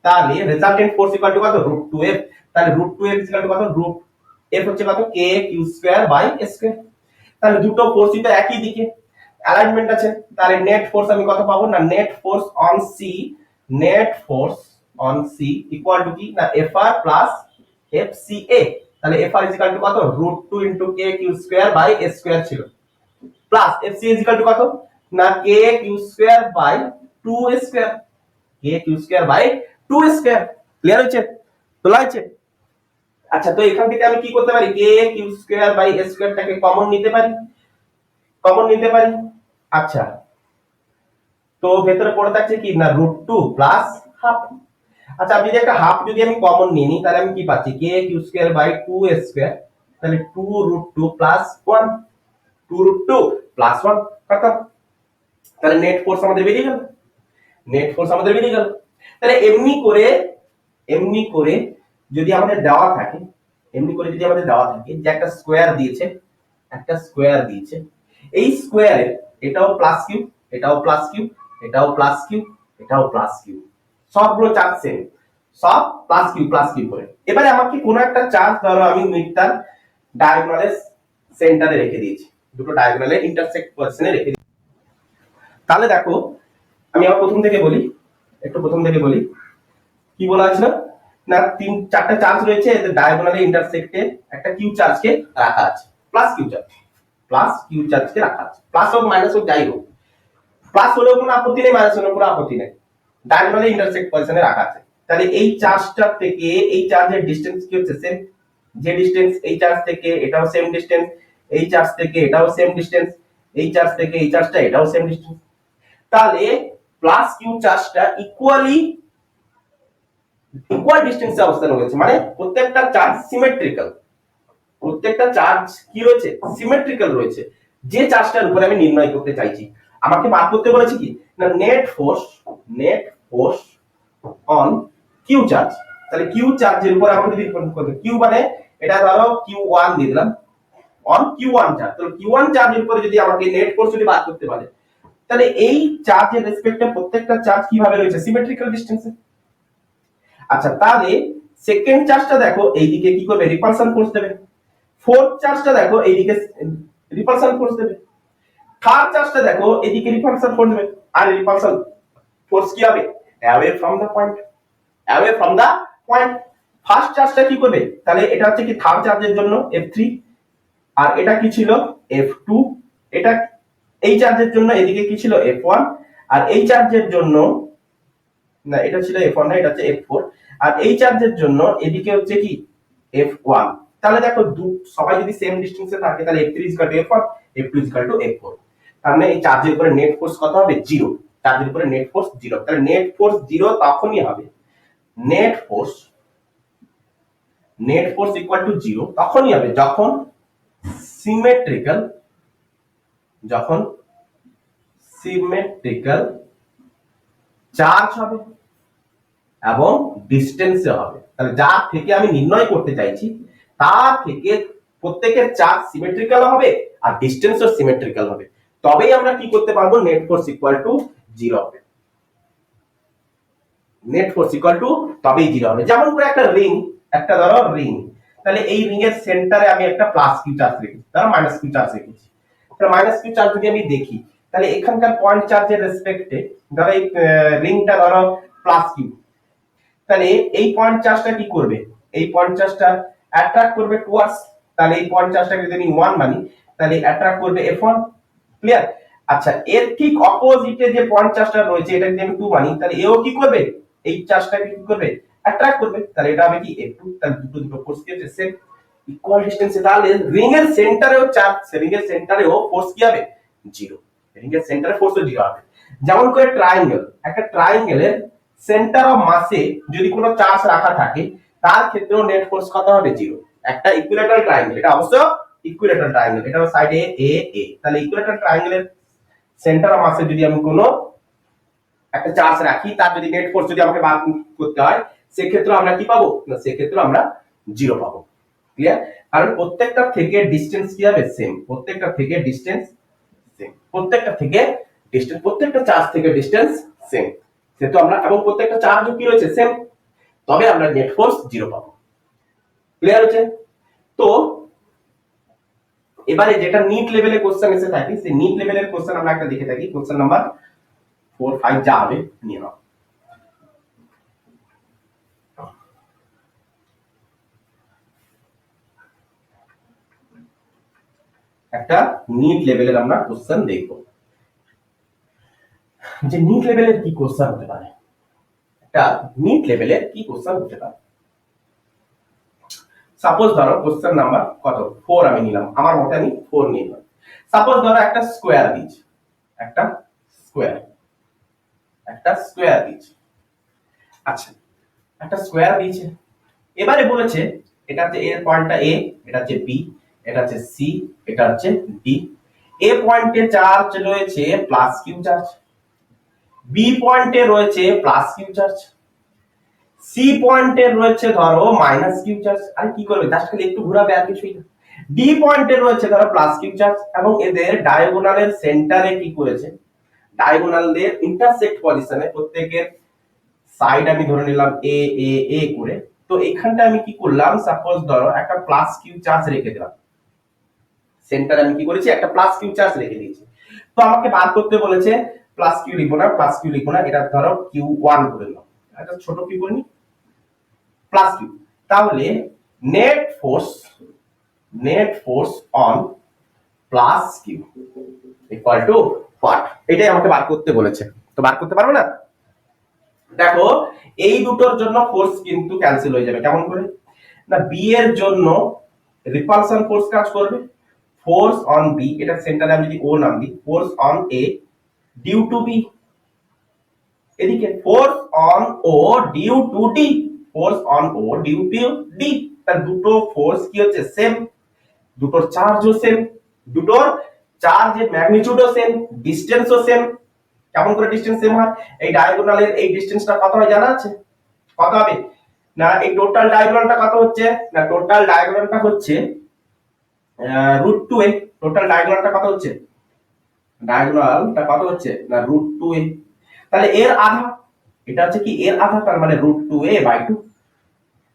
তাহলে রেজাল্টেন্ট ফোর্স কত √2f, তাহলে √2f কত f হচ্ছে কত k q square by s square. তাহলে দুটো ফোর্সই তো একই দিকে অ্যালাইনমেন্ট আছে, তাহলে নেট ফোর্স আমি কত পাবো না net force on C, net force on C equal to কি না Fr প্লাস FCA। তাহলে Fr কত √2 k q square by s square ছিল, প্লাস FCA কত না k q square by 2s square, k q square by 2s square. Clear হচ্ছে? তোলা হচ্ছে? আচ্ছা, তো এখান থেকে আমি কি করতে পারি, k q square by s স্কয়ারটাকে common নিতে পারি, কমন নিতে পারি। আচ্ছা, তো ভেতরে পড়ে থাকছে কি না √2 প্লাস হাফ। আচ্ছা, আমি যদি একটা হাফ যদি আমি কমন নিই নি, তাহলে আমি কি পাচ্ছি k q square by 2s square, তাহলে 2 √2 প্লাস 1, 2 √2 প্লাস 1 কত, তাহলে নেট ফোর্স আমাদের বেরিয়ে গেল, নেট ফোর্স আমাদের বেরিয়ে গেল। তাহলে এমনি করে যদি আমাদের দেওয়া থাকে, এমনি করে যদি আমাদের দেওয়া থাকে যে একটা স্কয়ার দিয়েছে, একটা স্কয়ার দিয়েছে, এই স্কয়ারে এটাও প্লাস কিউ, এটাও প্লাস কিউ, এটাও প্লাস কিউ, এটাও প্লাস কিউ, সবগুলো চার্জ সেম, সব প্লাস কিউ করে। এবারে আমাকে কোনো একটা চার্জ ধরো আমি মিডটার ডায়াগোনালের সেন্টারে রেখে দিয়েছি, দুটো ডায়াগোনালের ইন্টারসেক্ট পজিশনে রেখে দিয়েছি। তাহলে দেখো, আমি আবার প্রথম থেকে বলি, একটু প্রথম থেকে বলি কি বলা হয়েছিল না চারটা চার্জ রয়েছে, এদের ডায়াগোনালে ইন্টারসেক্টে একটা কিউ চার্জকে রাখা আছে, প্লাস কিউ চার্জকে রাখা আছে, প্লাস হোক মাইনাস হোক যাই হোক, প্লাস হলেও কোনো আপত্তি নেই, মাইনাস হলেও কোনো আপত্তি নেই, ডায়াগোনালে ইন্টারসেক্ট পজিশনে রাখা আছে। তাহলে এই চার্জটা থেকে এই চার্জের ডিসটেন্স কি হচ্ছে সেম, যে ডিসটেন্স এই চার্জ থেকে এটাও সেম ডিসটেন্স, এই চার্জ থেকে এটাও সেম ডিসটেন্স, এই চার্জ থেকে এই চার্জটা এটাও সেম ডিসটেন্স। তাহলে প্লাস কিউ চার্জটা ইকুয়াল ডিসটেন্সে অবস্থান করেছে, মানে প্রত্যেকটা চার্জ সিমেট্রিক্যাল, প্রত্যেকটা চার্জ কি রয়েছে সিমেট্রিক্যাল রয়েছে। যে চার্জটার উপরে আমি নির্ণয় করতে চাইছি, আমাকে বার করতে বলেছি কি না net force on Q charge. তাহলে কিউ চার্জের উপর আমাকে যদি কিউ মানে এটা ধরো Q1 দিয়ে দিলাম অন Q1 চার্জ, তাহলে Q1 চার্জের উপরে যদি আমাকে নেট ফোর্স যদি বার করতে বলে, তাহলে এই চার্জের রেসপেক্টে প্রত্যেকটা চার্জ কিভাবে রয়েছে সিমেট্রিক্যাল ডিসটেন্সে। আচ্ছা, তাহলে সেকেন্ড চার্জটা দেখো এইদিকে কি করবে রিপালশন ফোর্স দেবে, ফোর্থ চার্জটা দেখো এইদিকে রিপালশন ফোর্স দেবে, থার্ড চার্জটা দেখো এইদিকে রিপালশন ফোর্স দেবে। আর রিপালশন ফোর্স কি হবে away from the point, away from the point. First চার্জটা কি করবে, তাহলে এটা হচ্ছে কি থার্ড চার্জের জন্য F3, আর এটা কি ছিল F2, এটা এই চার্জের জন্য এদিকে কি ছিল F1, আর এই চার্জের জন্য না এটা ছিল F1 না এটা হচ্ছে F4, আর এই চার্জের জন্য এদিকে হচ্ছে কি F1। তাহলে দেখো সবাই যদি সেম ডিসটেন্সে থাকে, তাহলে F3 F1, F2 F4, তার মানে এই চার্জের উপরে নেট ফোর্স কত হবে 0, চার্জের উপরে নেট ফোর্স 0। তাহলে নেট ফোর্স 0 তখনই হবে, নেট ফোর্স ইকুয়াল টু 0 তখনই হবে যখন সিমেট্রিক্যাল, চার্জ হবে এবং ডিসটেন্সে হবে। তাহলে যা থেকে আমি নির্ণয় করতে চাইছি তার থেকে প্রত্যেকের চার্জ সিমেট্রিক্যাল হবে আর ডিসটেন্সও সিমেট্রিক্যাল হবে, তবেই আমরা কি করতে পারবো নেট ফোর্স ইকুয়াল টু 0 হবে, নেট ফোর্স ইকুয়াল টু তবেই 0 হবে। যেমন করে একটা রিং, একটা ধরো রিং, তাহলে এই রিং এর সেন্টারে আমি একটা প্লাস কিউ চার্জ রেখেছি, ধরো মাইনাস কিউ চার্জ রেখেছি। তাহলে মাইনাস কিউ চার্জ যদি আমি দেখি, তাহলে এখানকার পয়েন্ট চার্জের রেসপেক্টে ধরো এই রিংটা ধরো প্লাস কিউ, তাহলে এই পয়েন্ট চার্জটা কি করবে, এই পয়েন্ট চার্জটা অ্যাট্রাক্ট করবে টুয়ার্ডস, তাহলে এই পয়েন্ট চার্জটাকে যদি আমি 1 মানি, তাহলে অ্যাট্রাক্ট করবে F1। ক্লিয়ার? আচ্ছা, এর ঠিক অপোজিটে যে পয়েন্ট চার্জটা রয়েছে এটা যদি আমি 2 মানি, তাহলে এও কি করবে এই চার্জটাকে কি করবে অ্যাট্রাক্ট করবে, তাহলে এটা হবে কি F2। তাহলে দুটো ফোর্স কি হচ্ছে সেম, ইকুয়াল ডিসটেন্সে। তাহলে রিং এর সেন্টারেও চার্জ, রিং এর সেন্টারেও ফোর্স কি হবে 0, রিং এর সেন্টারে ফোর্সও 0 হবে। যেমন করে ট্রায়াঙ্গেল, একটা ট্রায়াঙ্গেলের সেন্টার অফ মাসে যদি কোনো চার্জ রাখা থাকে, তার ক্ষেত্রেও নেট ফোর্স কত হবে? 0। একটা ইকুইল্যাটারাল ট্রায়াঙ্গেল, এটা অবশ্য ইকুইল্যাটারাল ট্রায়াঙ্গেল, এটা সাইডে এ এ, তাহলে ইকুইল্যাটারাল ট্রায়াঙ্গেলের সেন্টার অফ মাসে যদি আমি কোনো একটা চার্জ রাখি, তার যদি নেট ফোর্স যদি আমাকে বার করতে হয়, সেক্ষেত্রে আমরা কি পাবো? না সেক্ষেত্রে আমরা 0 পাবো। ক্লিয়ার? কারণ প্রত্যেকটা থেকে ডিসটেন্স কি হবে? সেম। প্রত্যেকটা থেকে ডিসটেন্স সেম, প্রত্যেকটা থেকে ডিসটেন্স, প্রত্যেকটা চার্জ থেকে ডিসটেন্স সেম, সেহেতু আমরা, এবং প্রত্যেকটা চার্জও কি রয়েছে? সেম, তবে আমরা নেট ফোর্স 0 পাবো। ক্লিয়ার হচ্ছে? তো এবারে যেটা নিট লেভেলে কোশ্চেন এসে থাকে, সেই নিট লেভেলের কোশ্চেন আমরা একটা দেখে থাকি, কোশ্চেন নাম্বার 4 5 যা হবে নিয়ে নাও। একটা নিট লেভেলের আমরা কোশ্চেন দেখব, যে নিট লেভেলের কি কোশ্চেন হতে পারে। একটা নিট লেভেলের কি কোশ্চেন হতে পারে, সাপোজ ধরো কোশ্চেন নাম্বার কত 4 আমি নিলাম, আমার মতে আমি 4 নিলাম। সাপোজ ধরো একটা স্কোয়ার দিয়েছে, একটা স্কোয়ার, একটা স্কোয়ার দিয়েছে। আচ্ছা, একটা স্কোয়ার দিয়েছে, এবারে বলেছে এটা হচ্ছে এর পয়েন্টটা এ, এটা হচ্ছে বি, এটা হচ্ছে সি, এটা হচ্ছে ডি। এ পয়েন্টে চার্জ রয়েছে প্লাস কিউ চার্জ, বি পয়েন্টে রয়েছে প্লাস কিউ চার্জ, সি পয়েন্টে রয়েছে ধরো মাইনাস কিউ চার্জ। আর কি করবে? জাস্ট খালি একটু ঘোরাবে, আর কিছুই না। ডি পয়েন্টে রয়েছে ধরো প্লাস কিউ চার্জ, এবং এদের ডায়াগোনালের সেন্টারে কি করেছে? ডায়াগোনালদের ইন্টারসেক্ট পজিশনে প্রত্যেকের সাইড আমি ধরে নিলাম এ এ এ করে। তো এখানটা আমি কি করলাম? সাপোজ ধরো একটা প্লাস কিউ চার্জ রেখে দিলাম, সেন্টারে আমি কি করেছি? একটা প্লাস কিউ চার্জ রেখে দিয়েছি। তো আমাকে বার করতে বলেছে, প্লাস কিউ লিখবো না, প্লাস কিউ লিখবো না, এটা ধরো কিউ ওয়ান করে নাও, একটা ছোট কিউ করে নি, প্লাস কিউ। তাহলে net force on plus Q equal to what? এটাই আমাকে বার করতে বলেছে। তো বার করতে পারবো না? দেখো এই দুটোর জন্য ফোর্স কিন্তু ক্যান্সেল হয়ে যাবে। কেমন করে? না বি এর জন্য রিপালশন ফোর্স কাজ করবে, ফোর্স অন বি, এটা সেন্টারে আমি যদি ও নাম দিই, force on A due to B. এদিকে force on O due to D, force on O due to D. তার দুটো ফোর্স কি হচ্ছে? সেম, দুটোর চার্জও সেম, দুটোর চার্জের ম্যাগনিটিউডও সেম, ডিসটেন্সও সেম। কেমন করে ডিসটেন্স সেম হয়? এই ডায়াগোনালের এই ডিসটেন্সটা কত হয় জানা আছে? কত হবে? না এই টোটাল ডায়াগোনালটা কত হচ্ছে? না টোটাল ডায়াগোনালটা হচ্ছে √2a। টোটাল ডায়াগোনালটা কত হচ্ছে? ডায়াগোনালটা কত হচ্ছে? না √2a। তাহলে এর আধা, এটা হচ্ছে কি এর আধা, তার মানে √2a/2।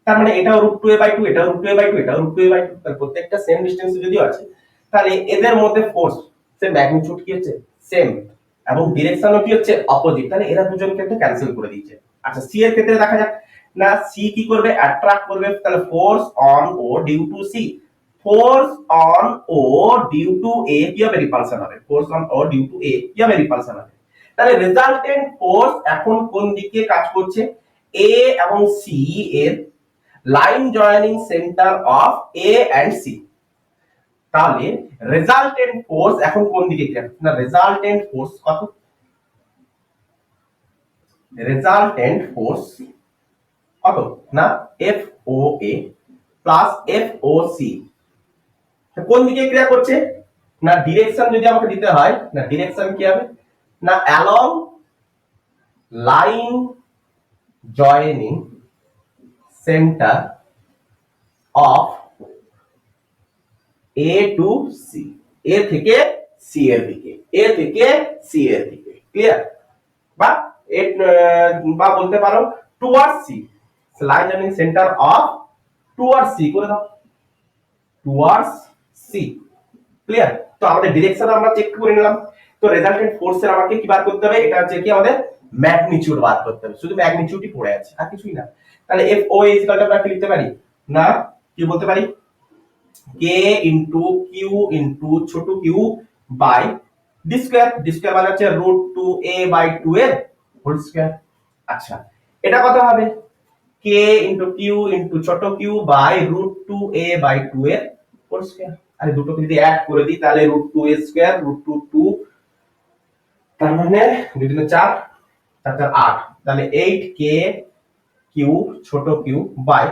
তার মানে এটাও √2a/2, এটাও √2a/2, এটাও √2a/2। তাহলে প্রত্যেকটা সেম ডিসটেন্স যদিও আছে, তাহলে এদের মধ্যে ফোর্স সেম, ম্যাগনিটিউড কি হচ্ছে? সেম, এবং ডিরেকশনও কি হচ্ছে? অপোজিট। তাহলে এরা দুজন কিন্তু ক্যান্সেল করে দিয়েছে। আচ্ছা সি এর ক্ষেত্রে দেখা যাক, না সি কি করবে? অ্যাট্রাক্ট করবে। তাহলে force on O due to C, force on O due to A কি হবে? রিপালশন হবে। Force on O due to A কি হবে? রিপালশন হবে। তাহলে রেজাল্টেন্ট ফোর্স এখন কোন দিকে কাজ করছে? এ এবং সি এর line joining centre of A and C. তাহলে রেজাল্টেন্ট ফোর্স এখন কোন দিকে ক্রিয়া করছে? না রেজাল্টেন্ট ফোর্স কত? রেজাল্টেন্ট ফোর্স কত? না F O A plus F O C কোন দিকে ক্রিয়া করছে? না ডিরেকশন যদি আমাকে দিতে হয়, না ডিরেকশন কি হবে? না along line joining centre of A to C, A থেকে সি এর দিকে, এ থেকে সি এর দিকে। ক্লিয়ার? বা বা বলতে পারো towards C, line joining centre of towards C করে দাও, টুয়ার্ডস সি। ক্লিয়ার? তো আমাদের ডিরেকশন আমরা চেক করে নিলাম। তো রেজাল্টেন্ট ফোর্সের আমাকে কি বার করতে হবে? এটা হচ্ছে কি আমাদের ম্যাগনিটিউড বার করতে হবে। শুধু ম্যাগনিটিউডই পড়ে আছে, আর কিছুই না। তাহলে F O is equal to আমরা কি লিখতে পারি? না কি বলতে পারি? কে ইনটু কিউ ইনটু ছোট Q by D square. D square মানে হচ্ছে √2a/2 এর হোল স্কয়ার। আচ্ছা এটা কত হবে? কে ইনটু কিউ ইনটু ছোট কিউ বাই √2a/2 এর হোল স্কয়ার। আরে দুটোকে যদি অ্যাড করে দিই তাহলে √2a স্কয়ার √2 তার মানে 2 3 4 4 4 8, তাহলে 8k কিউ ছোট Q by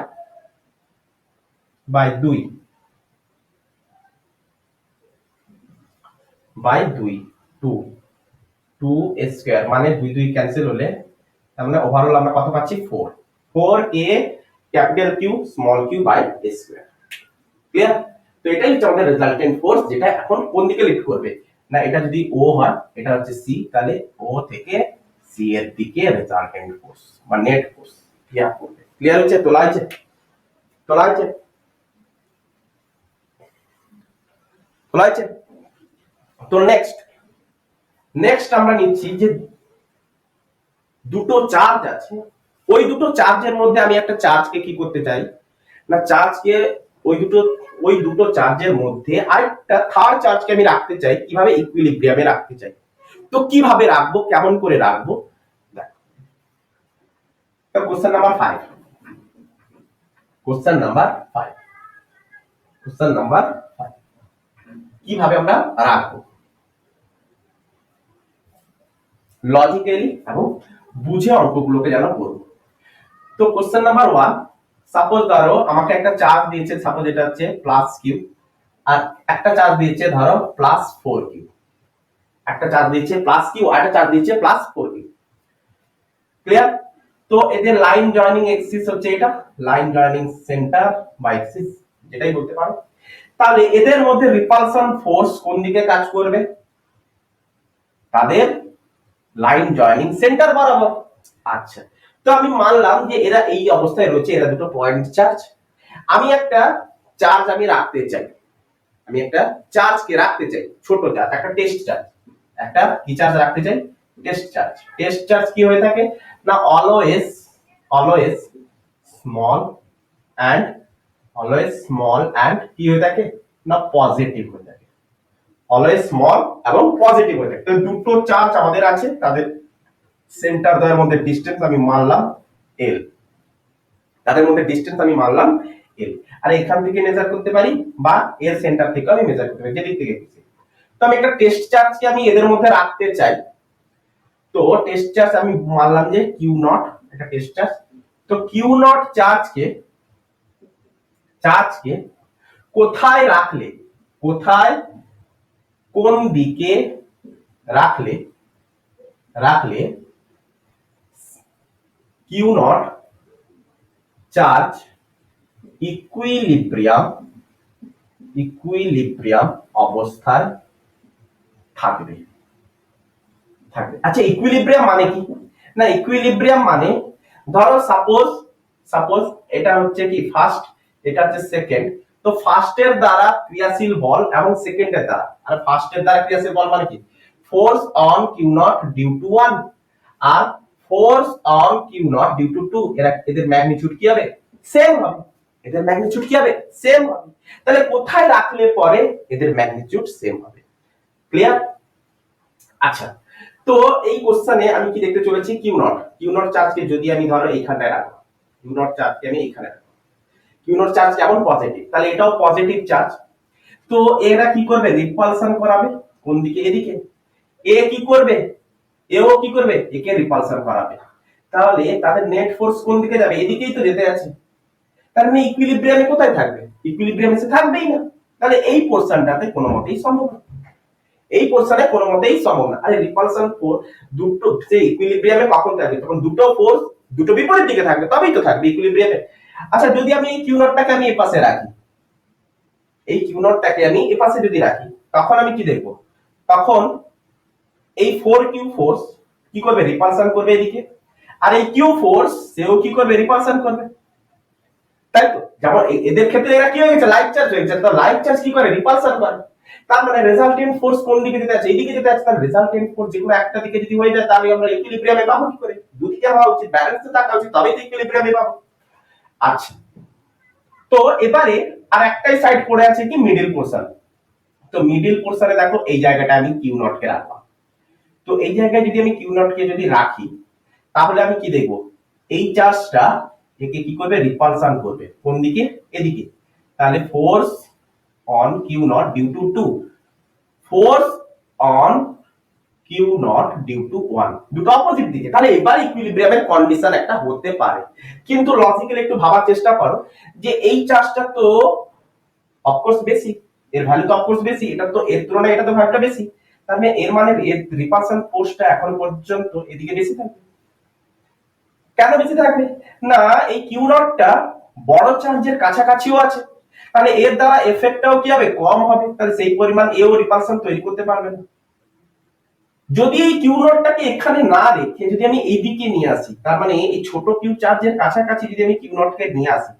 by 2 by 2 2 2 square মানে 2 2 ক্যান্সেল হলে তার মানে ওভারঅল আমরা কত পাচ্ছি 4 4 a capital Q small Q by square. Clear? তো এটাই হচ্ছে আমাদের রেজাল্টেন্ট ফোর্স, যেটা এখন কোন দিকে লিড করবে না, এটা যদি ও হয় এটা হচ্ছে সি, তাহলে ও থেকে সি এর দিকে রেজাল্টেন্ট ফোর্স বা নেট ফোর্স ক্লিয়ার করবে। ক্লিয়ার হচ্ছে? তোলা আছে? তোলা আছে? তোলা আছে? তো নেক্সট আমরা নিচ্ছি যে দুটো চার্জ আছে, ওই দুটো চার্জের মধ্যে আমি একটা চার্জকে কি করতে চাই না, চার্জকে ওই দুটো চার্জের মধ্যে আরেকটা থার্ড চার্জকে আমি রাখতে চাই, কিভাবে ইকুইলিব্রিয়ামে রাখতে চাই। তো কিভাবে রাখবো, কেমন করে রাখবো, question number 5 question number 5 question number 5 কিভাবে আমরা রাখবো লজিক্যালি এবং বুঝে অঙ্কগুলোকে যেন করবো। তো কোশ্চেন নাম্বার 1, সাপোজ ধরো আমাকে একটা চার্জ দিয়েছে, সাপোজ এটা হচ্ছে প্লাস কিউ, আর একটা চার্জ দিয়েছে ধরো প্লাস 4 কিউ, একটা চার্জ দিয়েছে প্লাস কিউ আর একটা চার্জ দিয়েছে প্লাস 4 কিউ। ক্লিয়ার? তো এদের লাইন জয়েনিং এক্সিস হচ্ছে এটা, লাইন জয়েনিং সেন্টার বা এক্সিস যেটাই বলতে পারো। তাহলে এদের মধ্যে রিপালশন ফোর্স কোন দিকে কাজ করবে, তাদের লাইন জয়েনিং সেন্টার বরাবর। আচ্ছা, তো আমি মানলাম যে এরা এই অবস্থায় রয়েছে, এরা দুটো পয়েন্ট চার্জ। আমি একটা চার্জ আমি রাখতে চাই, আমি একটা চার্জকে রাখতে চাই, ছোট চার্জ, একটা টেস্ট চার্জ, একটা কি চার্জ রাখতে চাই, টেস্ট চার্জ। টেস্ট চার্জ কি হয়ে থাকে না, অলওয়েজ স্মল এন্ড কি হয়ে থাকে না, পজিটিভ হয়ে থাকে, অলওয়েজ স্মল এবং পজিটিভ হয়ে থাকে। তো দুটো চার্জ আমাদের আছে, তাদের সেন্টার দ্বয়ের মধ্যে ডিসটেন্স আমি মানলাম এল, তাদের মধ্যে ডিসটেন্স আমি মানলাম এল, আর এখান থেকে মেজার করতে পারি বা এর সেন্টার থেকে আমি মেজার করতে পারি, যেদিক থেকে খুশি। তো আমি একটা টেস্ট চার্জকে আমি এদের মধ্যে রাখতে চাই, তো টেস্ট চার্জ আমি মানলাম যে কিউ নট, একটা টেস্ট চার্জ। তো কিউ নট চার্জকে কোথায় রাখলে, কোথায় কোন দিকে রাখলে কিউ নট চার্জ ইকুইলিব্রিয়াম অবস্থায় থাকবে। আচ্ছা, ইকুইলিব্রিয়াম মানে কি না, ইকুইলিব্রিয়াম মানে ধরো সাপোজ এটা হচ্ছে কি ফার্স্ট, এটা হচ্ছে সেকেন্ড। তো ফার্স্টের দ্বারা ক্রিয়াশীল বল এবং সেকেন্ডের দ্বারা, আর ফার্স্টের দ্বারা ক্রিয়াশীল বল মানে কি, force on Q not due to 1 আর force on Q not due to 2, এদের ম্যাগনিটিউড কি হবে, সেম হবে। এদের ম্যাগনিটিউড কি হবে, সেম হবে। তাহলে কোথায় রাখলে পরে এদের ম্যাগনিটিউড সেম হবে। ক্লিয়ার? আচ্ছা, তো এই কোশ্চেনে আমি কি দেখতে চলেছি, কিউ নট চার্জকে যদি আমি ধরো এইখানটায় রাখবো, কিউ নট চার্জকে আমি এইখানে রাখবো, কিউ নট চার্জ কেমন, পজিটিভ, তাহলে এটাও পজিটিভ চার্জ। তো এরা কি করবে, রিপালশন করাবে কোন দিকে, এদিকে। এ কি করবে, এও কি করবে, একে রিপালশন করাবে। তাহলে তাদের নেট ফোর্স কোন দিকে যাবে, এদিকেই তো যেতে আছে। তার মানে ইকুইলিব্রিয়ামে কোথায় থাকবে, ইকুইলিব্রিয়ামে সে থাকবেই না। তাহলে এই পোরশনটাতে কোনো মতেই সম্ভব না, এই পোরশনে কোনো মতেই সম্ভব না। আরে রিপালশন ফোর্স দুটো যে ইকুইলিব্রিয়ামে কখন থাকবে, তখন দুটো ফোর্স দুটো বিপরীত দিকে থাকবে, তবেই তো থাকবে ইকুইলিব্রিয়ামে। আচ্ছা, যদি আমি এই কিউ নটটাকে আমি এই পাশে রাখি, এই কিউ নটটাকে আমি এই পাশে যদি রাখি, তখন আমি কি দেখব, তখন এই 4 কিউ ফোর্স কি করবে, রিপালশন করবে এদিকে, আর এই কিউ ফোর্স সেও কি করবে, রিপালশন করবে। তাই তো, যেমন এদের ক্ষেত্রে এরা কি হয়ে গেছে, লাইক চার্জ হয়ে গেছে, তো লাইক চার্জ কি করে, রিপালশন করে। তার মানে রেজাল্টেন্ট ফোর্স কোন দিকে যেতে আছে, এইদিকে যেতে আছে। তাহলে রেজাল্টেন্ট ফোর্স যেকোনো একটা দিকে যদি হয়ে যায়, তাহলে আমরা ইকুইলিব্রিয়ামে পাবো কি করে, দুদিকে হওয়া উচিত, ব্যালেন্সে থাকা উচিত, তবেই তো ইকুইলিব্রিয়ামে পাবো। আচ্ছা, তো এবারে আর একটাই সাইড পড়ে আছে কি, মিডল পোরশন। তো মিডল পোরশনে দেখো এই জায়গাটা আমি কিউ নট কে রাখলাম। তো এই জায়গায় যদি আমি কিউ নট কে যদি রাখি, তাহলে আমি কি দেখব, এই চার্জটা একে কি করবে, রিপালশন করবে কোন দিকে, এদিকে। তাহলে force on Q not due to 2, force on Q not due to 1, দুটো অপোজিট দিকে, তাহলে এবার ইকুইলিব্রিয়ামের কন্ডিশন একটা হতে পারে। কিন্তু লজিক্যালি একটু ভাবার চেষ্টা করো যে এই চার্জটা তো অফকোর্স বেশি, এর ভ্যালু তো অফকোর্স বেশি, এটা তো এর তুলনায় এটা তো ভ্যালুটা বেশি, তার মানে এর মানে এর রিপালশন ফোর্সটা এখন পর্যন্ত এদিকে বেশি থাকবে। কেন বেশি থাকবে না, এই কিউ নটটা বড় চার্জের কাছাকাছিও আছে, তাহলে এর দ্বারা এফেক্টটাও কি হবে, কম হবে, তাহলে সেই পরিমাণ এও রিপালশন তৈরি করতে পারবে না। যদি এই কিউ নটটাকে এখানে না রেখে যদি আমি এইদিকে নিয়ে আসি, তার মানে এই ছোট কিউ চার্জের কাছাকাছি যদি আমি কিউ নটকে নিয়ে আসি,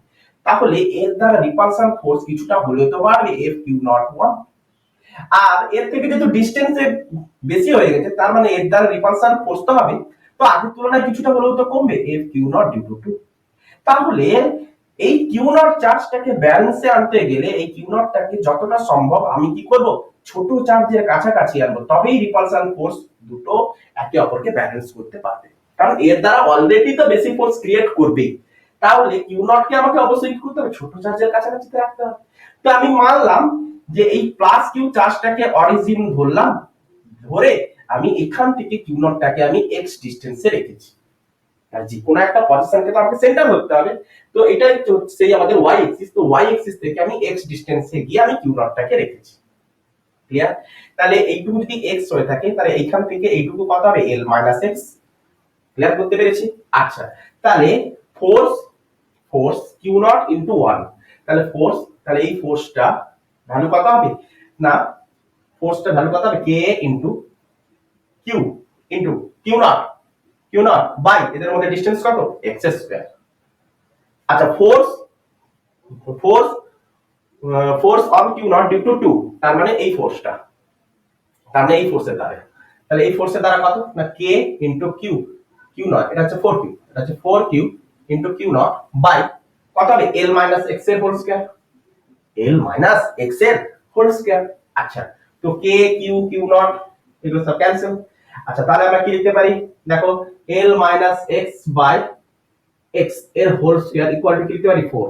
তাহলে এর দ্বারা রিপালশন ফোর্স কিছুটা হলেও তো বাড়বে, এফ কিউ নট 1। আর এর থেকে যেহেতু ডিসটেন্সে বেশি হয়ে গেছে, তার মানে এর দ্বারা রিপালশন ফোর্স তো হবে, তো আগের তুলনায় কিছুটা হলেও তো কমবে, F Q not due to 2। তাহলে এই কিউ নট চার্জটাকে ব্যালেন্সে আনতে গেলে এই কিউ নটটাকে যতটা সম্ভব আমি কি করব, ছোট চার্জের কাছাকাছি আনবো, তবেই রিপালশন ফোর্স দুটো একে অপরকে ব্যালেন্স করতে পারবে, কারণ এর দ্বারা অলরেডি তো বেশি ফোর্স ক্রিয়েট করবেই, তাহলে কিউ নট কে আমাকে অবশ্যই কি করতে হবে, ছোট চার্জের কাছাকাছি রাখতে হবে। তো আমি মানলাম যে এই প্লাস কিউ চার্জটাকে অরিজিন ধরলাম, ধরে আমি এখান থেকে কিউ নটটাকে আমি এক্স ডিসটেন্সে রেখেছি, আর যে কোনো একটা পজিশনকে তো আমাকে সেন্টার ধরতে হবে, তো এটাই সেই আমাদের ওয়াই এক্সিস, তো ওয়াই এক্সিস থেকে আমি এক্স ডিসটেন্সে গিয়ে আমি কিউ নটটাকে রেখেছি। ক্লিয়ার? তাহলে এইটুকু যদি এক্স হয়ে থাকে, তাহলে এইখান থেকে এইটুকু কত হবে, এল মাইনাস এক্স। ক্লিয়ার করতে পেরেছি? আচ্ছা, তাহলে force force Q not into 1, তাহলে ফোর্স, তাহলে এই ফোর্সটা ভ্যালু কত হবে না, ফোর্সটা ভ্যালু কত হবে, k into Q into Q not by এদের মধ্যে ডিসটেন্স কত, এক্স স্কয়ার। আচ্ছা, force force force on Q not due to 2, তার মানে এই ফোর্সটা, তার মানে এই ফোর্সের দ্বারা, তাহলে এই ফোর্সের দ্বারা কত না, K into Q, Q naught এটা হচ্ছে 4 কিউ, এটা হচ্ছে 4 Q into Q not by কত হবে, এল মাইনাস এক্স এর whole square, L minus X এর হোল স্কয়ার। আচ্ছা, তো কে কিউ কিউ নট এগুলো সব ক্যান্সেল। আচ্ছা, তাহলে আমরা কি লিখতে পারি, দেখো L minus X by X এর হোল স্কয়ার ইকুয়াল টু কি লিখতে পারি, 4।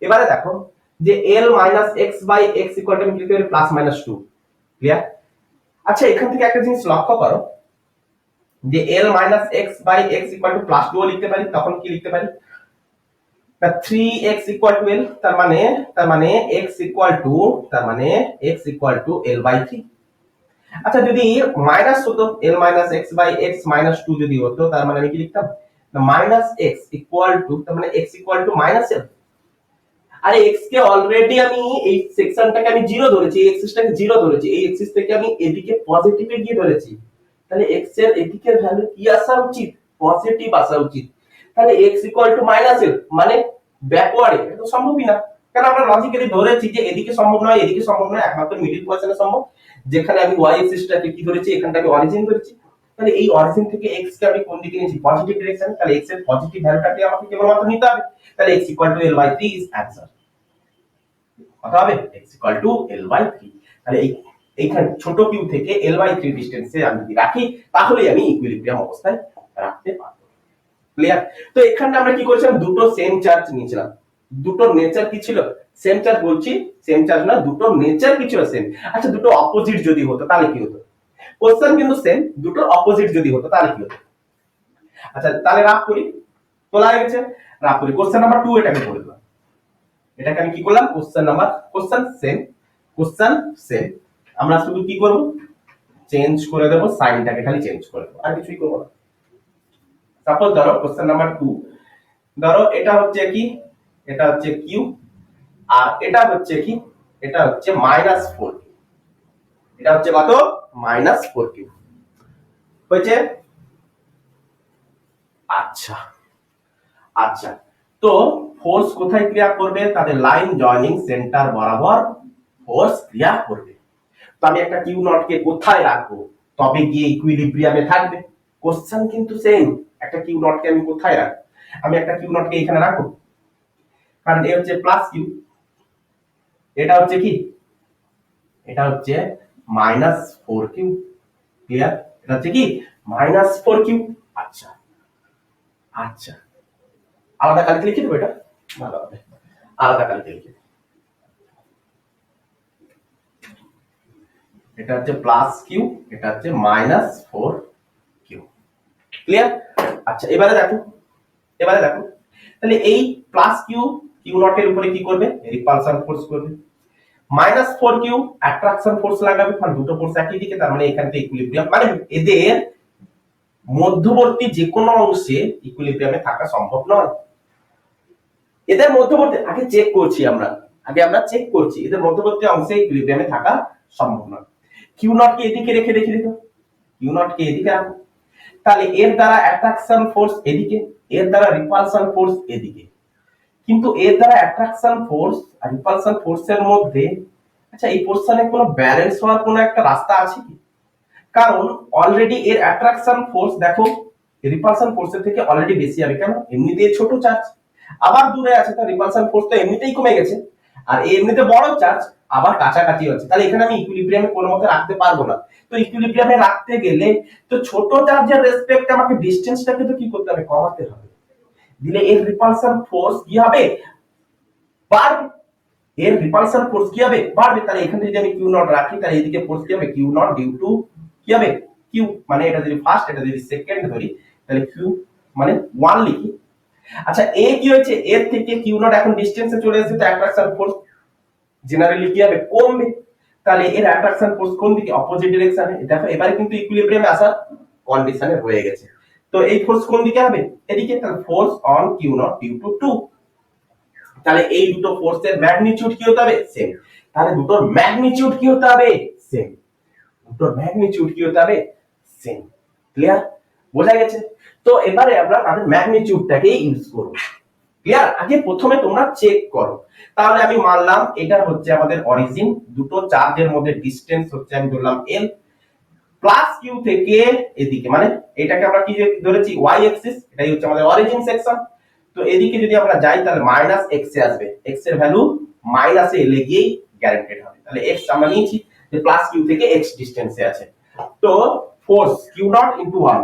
এবারে দেখো যে l minus X by X equal to আমি লিখতে পারি প্লাস মাইনাস 2। ক্লিয়ার? আচ্ছা, এখান থেকে একটা জিনিস লক্ষ্য করো যে l minus X by X equal to plus 2 ও লিখতে পারি, তখন কি লিখতে পারি, 3x ইকুয়াল টু l, তার মানে x ইকুয়াল টু, তার মানে x equal to l by 3। আচ্ছা, যদি মাইনাস হতো l minus X by X minus 2 যদি হতো, তার মানে আমি কি লিখতাম, মাইনাস এক্স ইকুয়াল টু, তার মানে x equal two minus l। আরে এক্স কে অলরেডি আমি এই সেকশনটাকে আমি জিরো ধরেছি, এই এক্সিসটাকে জিরো ধরেছি, এই এক্সিস থেকে আমি এদিকে পজিটিভে গিয়ে ধরেছি, তাহলে এক্স এর এদিকের ভ্যালু কি আসা উচিত, পজিটিভ আসা উচিত। তাহলে X equal two minus L মানে ব্যাকওয়ার্ডে, এটা তো সম্ভবই না, কারণ আমরা লজিক্যালি ধরেছি যে এদিকে সম্ভব নয়, এদিকে সম্ভব নয়, একমাত্র মিডল পজিশনে সম্ভব, যেখানে আমি ওয়াই এক্সিসটাকে কি ধরেছি, এখানটা আমি অরিজিন ধরেছি। তাহলে এই অরিজিন থেকে এক্স কে আমি কোন দিকে নিয়েছি, পজিটিভ ডিরেকশন, তাহলে এক্স এর পজিটিভ ভ্যালুটাকে আমাকে কেবলমাত্র নিতে হবে, তাহলে X equal to L by 3 is answer. কত হবে, x equal to l by 3। তাহলে এইখানে ছোট কিউ থেকে l by 3 ডিসটেন্সে আমি যদি রাখি, তাহলে আমি ইকুইলিব্রিয়াম অবস্থায় রাখতে পারবো। ক্লিয়ার? তো এখানে আমরা কি করেছিলাম, দুটো সেম চার্জ নিয়েছিলাম, দুটো নেচার কি ছিল, সেম চার্জ বলছি, সেম চার্জ না, দুটো নেচার কি ছিল, সেম। আচ্ছা, দুটো অপোজিট যদি হতো তাহলে কি হতো, কোশ্চেন কিন্তু সেম, দুটো অপোজিট যদি হতো তাহলে কি হতো। আচ্ছা, তাহলে রাফ করি, তোলা হয়ে গেছে, রাফ করি, কোশ্চেন নাম্বার 2 এটাকে করে দিলাম, এটাকে আমি কি করলাম, কোশ্চেন সেম, আমরা শুধু কি করব, চেঞ্জ করে দেব, সাইনটাকে খালি চেঞ্জ করে দেব, আর কিছুই করব না। সাপোজ ধরো কোশ্চেন নাম্বার 2, ধরো এটা হচ্ছে কি, এটা হচ্ছে কিউ, আর এটা হচ্ছে কি, এটা হচ্ছে -4, এটা হচ্ছে কত, -4 কিউ হয়েছে। আচ্ছা আচ্ছা, তো ফোর্স কোথায় ক্রিয়া করবে, তাদের লাইন জয়েনিং সেন্টার বরাবর ফোর্স ক্রিয়া করবে। তো আমি একটা কিউ নট কে কোথায় রাখবো, তবে গিয়ে ইকুইলিব্রিয়ামে থাকবে। কোশ্চেন কিন্তু সেম, একটা কিউ নট কে আমি কোথায় রাখবো, আমি একটা কিউ নট কে এখানে রাখবো, কারণ এ হচ্ছে প্লাস কিউ, এটা হচ্ছে কি, এটা হচ্ছে -4 কিউ। ক্লিয়ার? এটা হচ্ছে কি, -4 কিউ। আচ্ছা আচ্ছা, আলাদা কালিতে লিখে দেবো, এটা ভালো হবে, আলাদা কালিতে লিখে, এটা হচ্ছে প্লাস কিউ, এটা হচ্ছে মাইনাস 4 কিউ। ক্লিয়ার? আচ্ছা এবারে দেখো, তাহলে এই প্লাস কিউ কিউ নট এর উপরে কি করবে? রিপালশন ফোর্স করবে। মাইনাস 4 কিউ অ্যাট্রাকশন ফোর্স লাগাবে, কারণ দুটো ফোর্স একই দিকে, তার মানে এখান থেকে ইকুইলিব্রিয়াম, মানে এদের মধ্যবর্তী যে কোনো অংশে ইকুইলিব্রিয়ামে থাকা সম্ভব নয়। এদের মধ্যবর্তী আগে চেক করছি আমরা, চেক করছি এদের মধ্যবর্তী অংশে ইকুইলিব্রিয়ামে থাকা সম্ভব নয়। কিউ নট কে এদিকে রেখে দেখি দিত, কিউ নট কে এদিকে রাখো, তাহলে এর দ্বারা অ্যাট্রাকশন ফোর্স এদিকে, এর দ্বারা রিপালশন ফোর্স এদিকে। কিন্তু এর দ্বারা অ্যাট্রাকশন ফোর্স আর রিপালশন ফোর্সের মধ্যে, আচ্ছা এই পোরশনে কোনো ব্যালেন্স হওয়ার কোনো একটা রাস্তা আছে কি? কারণ অলরেডি এর অ্যাট্রাকশন ফোর্স দেখো রিপালশন ফোর্সের থেকে অলরেডি বেশি হবে, কেন? এমনিতেই ছোট চার্জ, আবার দূরে আছে, তার রিপালশন ফোর্স তো এমনিতেই কমে গেছে, আর এমনিতে বড় চার্জ আবার কাছাকাছি আছে, তাহলে এখানে আমি ইকুইলিব্রিয়ামে কোনো মতে রাখতে পারবো না। তো ইকুইলিব্রিয়ামে রাখতে গেলে তো ছোট চার্জের রেসপেক্টে আমাকে ডিসটেন্সটাকে তো কি করতে হবে? কমাতে হবে। দিলে এর রিপালশন ফোর্স কি হবে? বাড়বে। এর রিপালশন ফোর্স কি হবে? বাড়বে। তাহলে এখানে যদি আমি কিউ নট রাখি, তাহলে এদিকে ফোর্স কি হবে? কিউ নট ডিউ টু কি হবে? কিউ, মানে এটা যদি ফার্স্ট, এটা যদি সেকেন্ড ধরি, তাহলে কিউ মানে 1 লিখি। আচ্ছা এ কি হয়েছে? এর থেকে কিউ নট এখন ডিসটেন্সে চলে এসেছে, তো অ্যাট্রাকশন ফোর্স জেনারেলি কি হবে? কমবে। তাহলে এর অ্যাট্রাকশন ফোর্স কোন দিকে? অপোজিট ডিরেকশনে। দেখো এবারে কিন্তু ইকুইলিব্রিয়ামে আসার কন্ডিশনে হয়ে গেছে। তো এই ফোর্স কোন দিকে হবে? এদিকে। তাহলে force on Q not due to 2। তাহলে এই দুটো ফোর্সের ম্যাগনিটিউড কি হতে হবে? সেম। তাহলে দুটোর ম্যাগনিটিউড কি হতে হবে? সেম। দুটোর ম্যাগনিটিউড কি হতে হবে? সেম। ক্লিয়ার? বোঝা গেছে? তো এবারে আমরা তাদের ম্যাগনিটিউডটাকে ইউজ করব। ক্লিয়ার? আগে প্রথমে তোমরা চেক করো। তাহলে আমি মানলাম এটা হচ্ছে আমাদের অরিজিন, দুটো চার্জের মধ্যে ডিসটেন্স হচ্ছে আমি ধরলাম l, প্লাস কিউ থেকে এদিকে, মানে এটাকে আমরা কি ধরেছি? y অ্যাক্সিস, এটাই হচ্ছে আমাদের অরিজিন সেকশন। তো এদিকে যদি আমরা যাই তাহলে মাইনাস x এ আসবে, x এর ভ্যালু মাইনাসে এলে গিয়েই গ্যারান্টেড হবে। তাহলে x আমরা নিয়েছি যে প্লাস কিউ থেকে x ডিসটেন্সে আছে। তো ফোর্স কিউ নট ইনটু 1,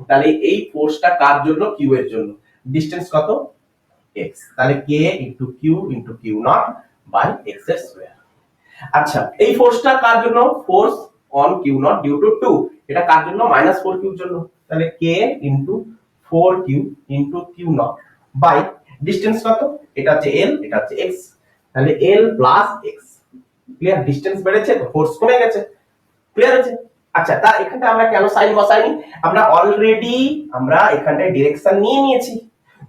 তাহলে এই ফোর্সটা কার জন্য? কিউ এর জন্য। ডিসটেন্স কত? x, তাহলে k into Q into Q not by x এর স্কয়ার। আচ্ছা এই ফোর্সটা কার জন্য? Force on Q not due to 2, এটা কার জন্য? মাইনাস 4 কিউর জন্য। তাহলে k into 4 Q into Q not by distance কত? এটা হচ্ছে l, এটা হচ্ছে x, তাহলে l plus x। Clear? Distance বেড়েছে তো ফোর্স কমে গেছে। ক্লিয়ার আছে? আচ্ছা তা এখানটা আমরা কেন সাইন বসাইনি? আমরা অলরেডি এখানটায় ডিরেকশন নিয়ে নিয়েছি,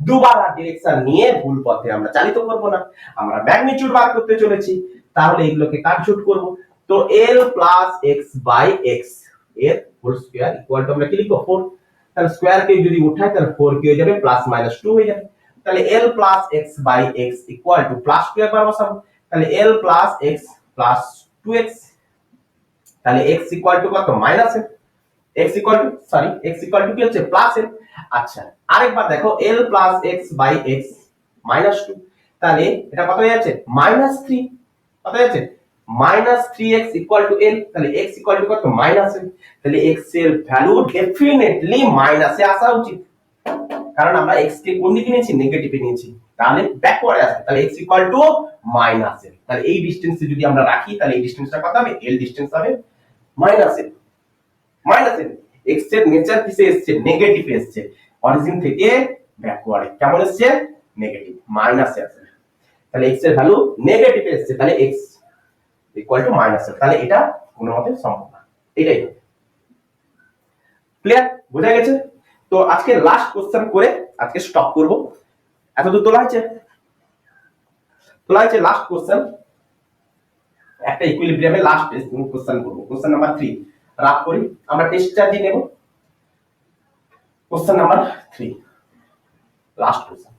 দুবার আর ডিরেকশন নিয়ে ভুল পথে আমরা চালিত করব না, আমরা ম্যাগনিটিউড বার করতে চলেছি। তাহলে এগুলোকে কাটছুট করব। তো l plus x by x এর হোল স্কয়ার ইকুয়াল টু আমরা কি লিখব? 4। তাহলে স্কয়ার কে যদি উঠাই তাহলে 4 কি হয়ে যাবে? প্লাস মাইনাস 2 হয়ে যাবে। তাহলে l plus x by x equal to plus 2 একবার বসাবো, তাহলে l plus x plus 2x, তাহলে x ইকুয়াল টু কত? Minus A, x equal to x equal to কি হচ্ছে? Plus A. আচ্ছা আরেকবার দেখো l plus x by x minus 2, তাহলে এটা কত হয়ে যাচ্ছে? মাইনাস 3। কত হয়ে যাচ্ছে? Minus 3x equal to l, তাহলে x ইকুয়াল টু কত? মাইনাস এ। তাহলে x এর ভ্যালু ডেফিনেটলি মাইনাসে আসা উচিত, কারণ আমরা x কে কোন দিকে নিয়েছি? নেগেটিভে নিয়েছি, তাহলে ব্যাকওয়ার্ডে আসবে। তাহলে x ইকুয়াল টু মাইনাস এ। তাহলে এই ডিসটেন্সে যদি আমরা রাখি তাহলে এই ডিসটেন্সটা কত হবে? l ডিসটেন্স হবে minus A. Minus A, x এর নেচার কিসে এসেছে? নেগেটিভে এসেছে, অরিজিন থেকে ব্যাকওয়ার্ডে কেমন এসেছে? নেগেটিভ, মাইনাসে আসবে। তাহলে x এর ভ্যালু নেগেটিভে এসেছে, তাহলে x ইকুয়াল টু মাইনাস এ। তাহলে এটা কোনো মতে সম্ভব না, এটাই। ক্লিয়ার? বোঝা গেছে? তো আজকে লাস্ট কোশ্চেন করে আজকে স্টপ করব। এতদূর তোলা হয়েছে? লাস্ট কোশ্চেন, একটা ইকুইলিব্রিয়ামের লাস্ট কোশ্চেন করব, কোশ্চেন নাম্বার 3 রাফ করি। আমরা টেস্ট চার্জই নেব। Question number 3, last question.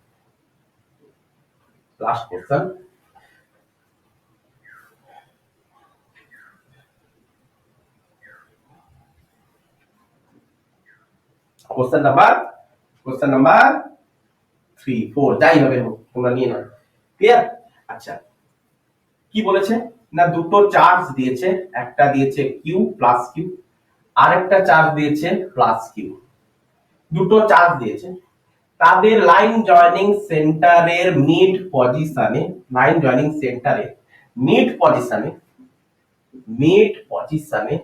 Question number 3 4 যাই হবে হোক, তোমরা নিয়ে নাও। ক্লিয়ার? আচ্ছা কি বলেছে না, দুটো চার্জ দিয়েছে, একটা দিয়েছে কিউ প্লাস কিউ, আরেকটা চার্জ দিয়েছে প্লাস কিউ। দুটো চার্জ দিয়েছে, তাদের লাইন জয়েনিং সেন্টারের মিড পজিশনে মিড পজিশনে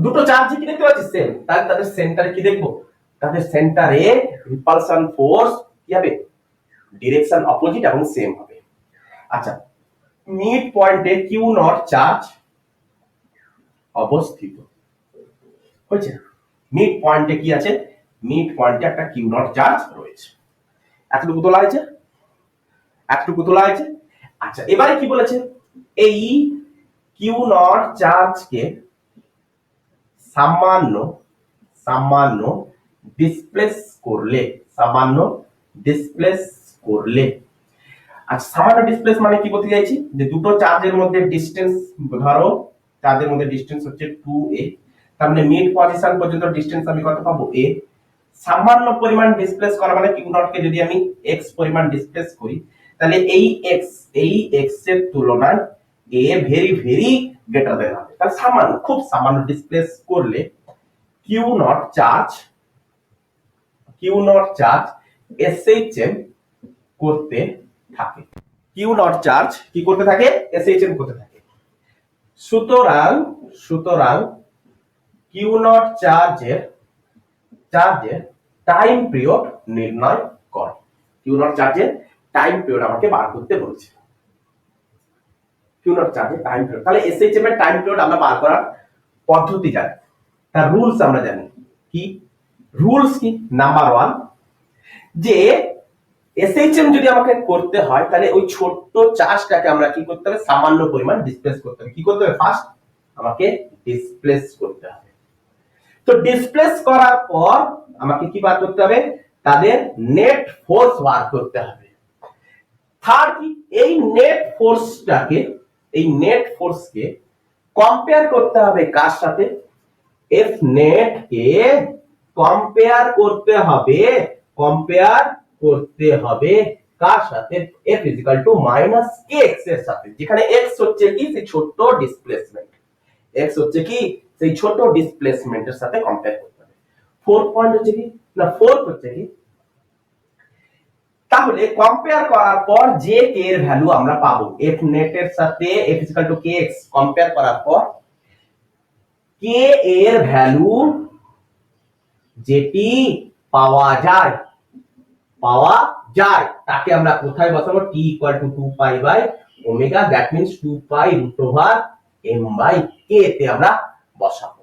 দুটো চার্জ কি দেখতে পাচ্ছি সেম, তাহলে তাদের সেন্টারে কি দেখবো, তাদের সেন্টারে রিপালশন ফোর্স কি হবে, ডিরেকশন অপোজিট এবং সেম হবে। আচ্ছা, মিড পয়েন্টে কিউ নট চার্জ অবস্থিত হয়েছে, মিড পয়েন্টে কি আছে, মিড পয়েন্টে একটা কিউ নট চার্জ রয়েছে। এতটুকু তোলা হয়েছে, এতটুকু তোলা হয়েছে। আচ্ছা, এবারে কি বলেছে, এই কিউ নট চার্জকে সামান্য সামান্য ডিসপ্লেস করলে, সামান্য ডিসপ্লেস করলে, আচ্ছা সামান্য ডিসপ্লেস মানে কি বলতে চাইছি, যে দুটো চার্জের মধ্যে ডিসটেন্স, ধরো চার্জের মধ্যে ডিসটেন্স হচ্ছে 2a, তার মানে মিড পজিশন পর্যন্ত ডিসটেন্স আমি কত পাবো, a। সামান্য পরিমাণ ডিসপ্লেস করা মানে কিউ নট কে যদি আমি x পরিমাণ ডিসপ্লেস করি, তাহলে এই x এর তুলনায় a very very greater than হবে। তাহলে সামান্য, খুব সামান্য ডিসপ্লেস করলে কিউ নট চার্জ SHM করতে থাকে, কিউ নট চার্জ কি করতে থাকে, SHM করতে থাকে। সুতরাং কিউ নট চার্জের টাইম পিরিয়ড নির্ণয় কর। কিউ নট চার্জের টাইম পিরিয়ড আমাকে বার করতে বলছে। কিউ নট চার্জের টাইম পিরিয়ড, তাহলে SHM এর টাইম পিরিয়ড আমরা বার করার পদ্ধতি জানি, তার রুলস আমরা জানি। কি রুলস? কি নাম্বার 1, যে SHM যদি আমাকে করতে হয় তাহলে ওই ছোট্ট চার্জটাকে আমরা কি করতে হবে, সামান্য পরিমাণ ডিসপ্লেস করতে হবে। কি করতে হবে, ফার্স্ট আমাকে ডিসপ্লেস করতে হবে। তো ডিসপ্লেস করার পর আমাকে কি বার করতে হবে, তাদের নেট ফোর্স বার করতে হবে। থার্ড কি, এই নেট ফোর্সকে কম্পেয়ার করতে হবে কার সাথে, এফ নেট কে কম্পেয়ার করতে হবে কার সাথে, F equal two minus kx এর সাথে, যেখানে x হচ্ছে কি সেই ছোট ডিসপ্লেসমেন্ট, x হচ্ছে কি সেই ছোট ডিসপ্লেসমেন্টের সাথে কম্পেয়ার করতে হবে। 4 পয়েন্ট হচ্ছে কি না, 4 হচ্ছে কি, তাহলে কম্পেয়ার করার পর যে k এর ভ্যালু আমরা পাবো, F নেট এর সাথে F equal two kx compare করার পর k এর ভ্যালু যেটি পাওয়া যায় তাকে আমরা কোথায় বসাবো, t equal to 2 pi by omega, that means 2 pi root over m by k তে আমরা বসাবো।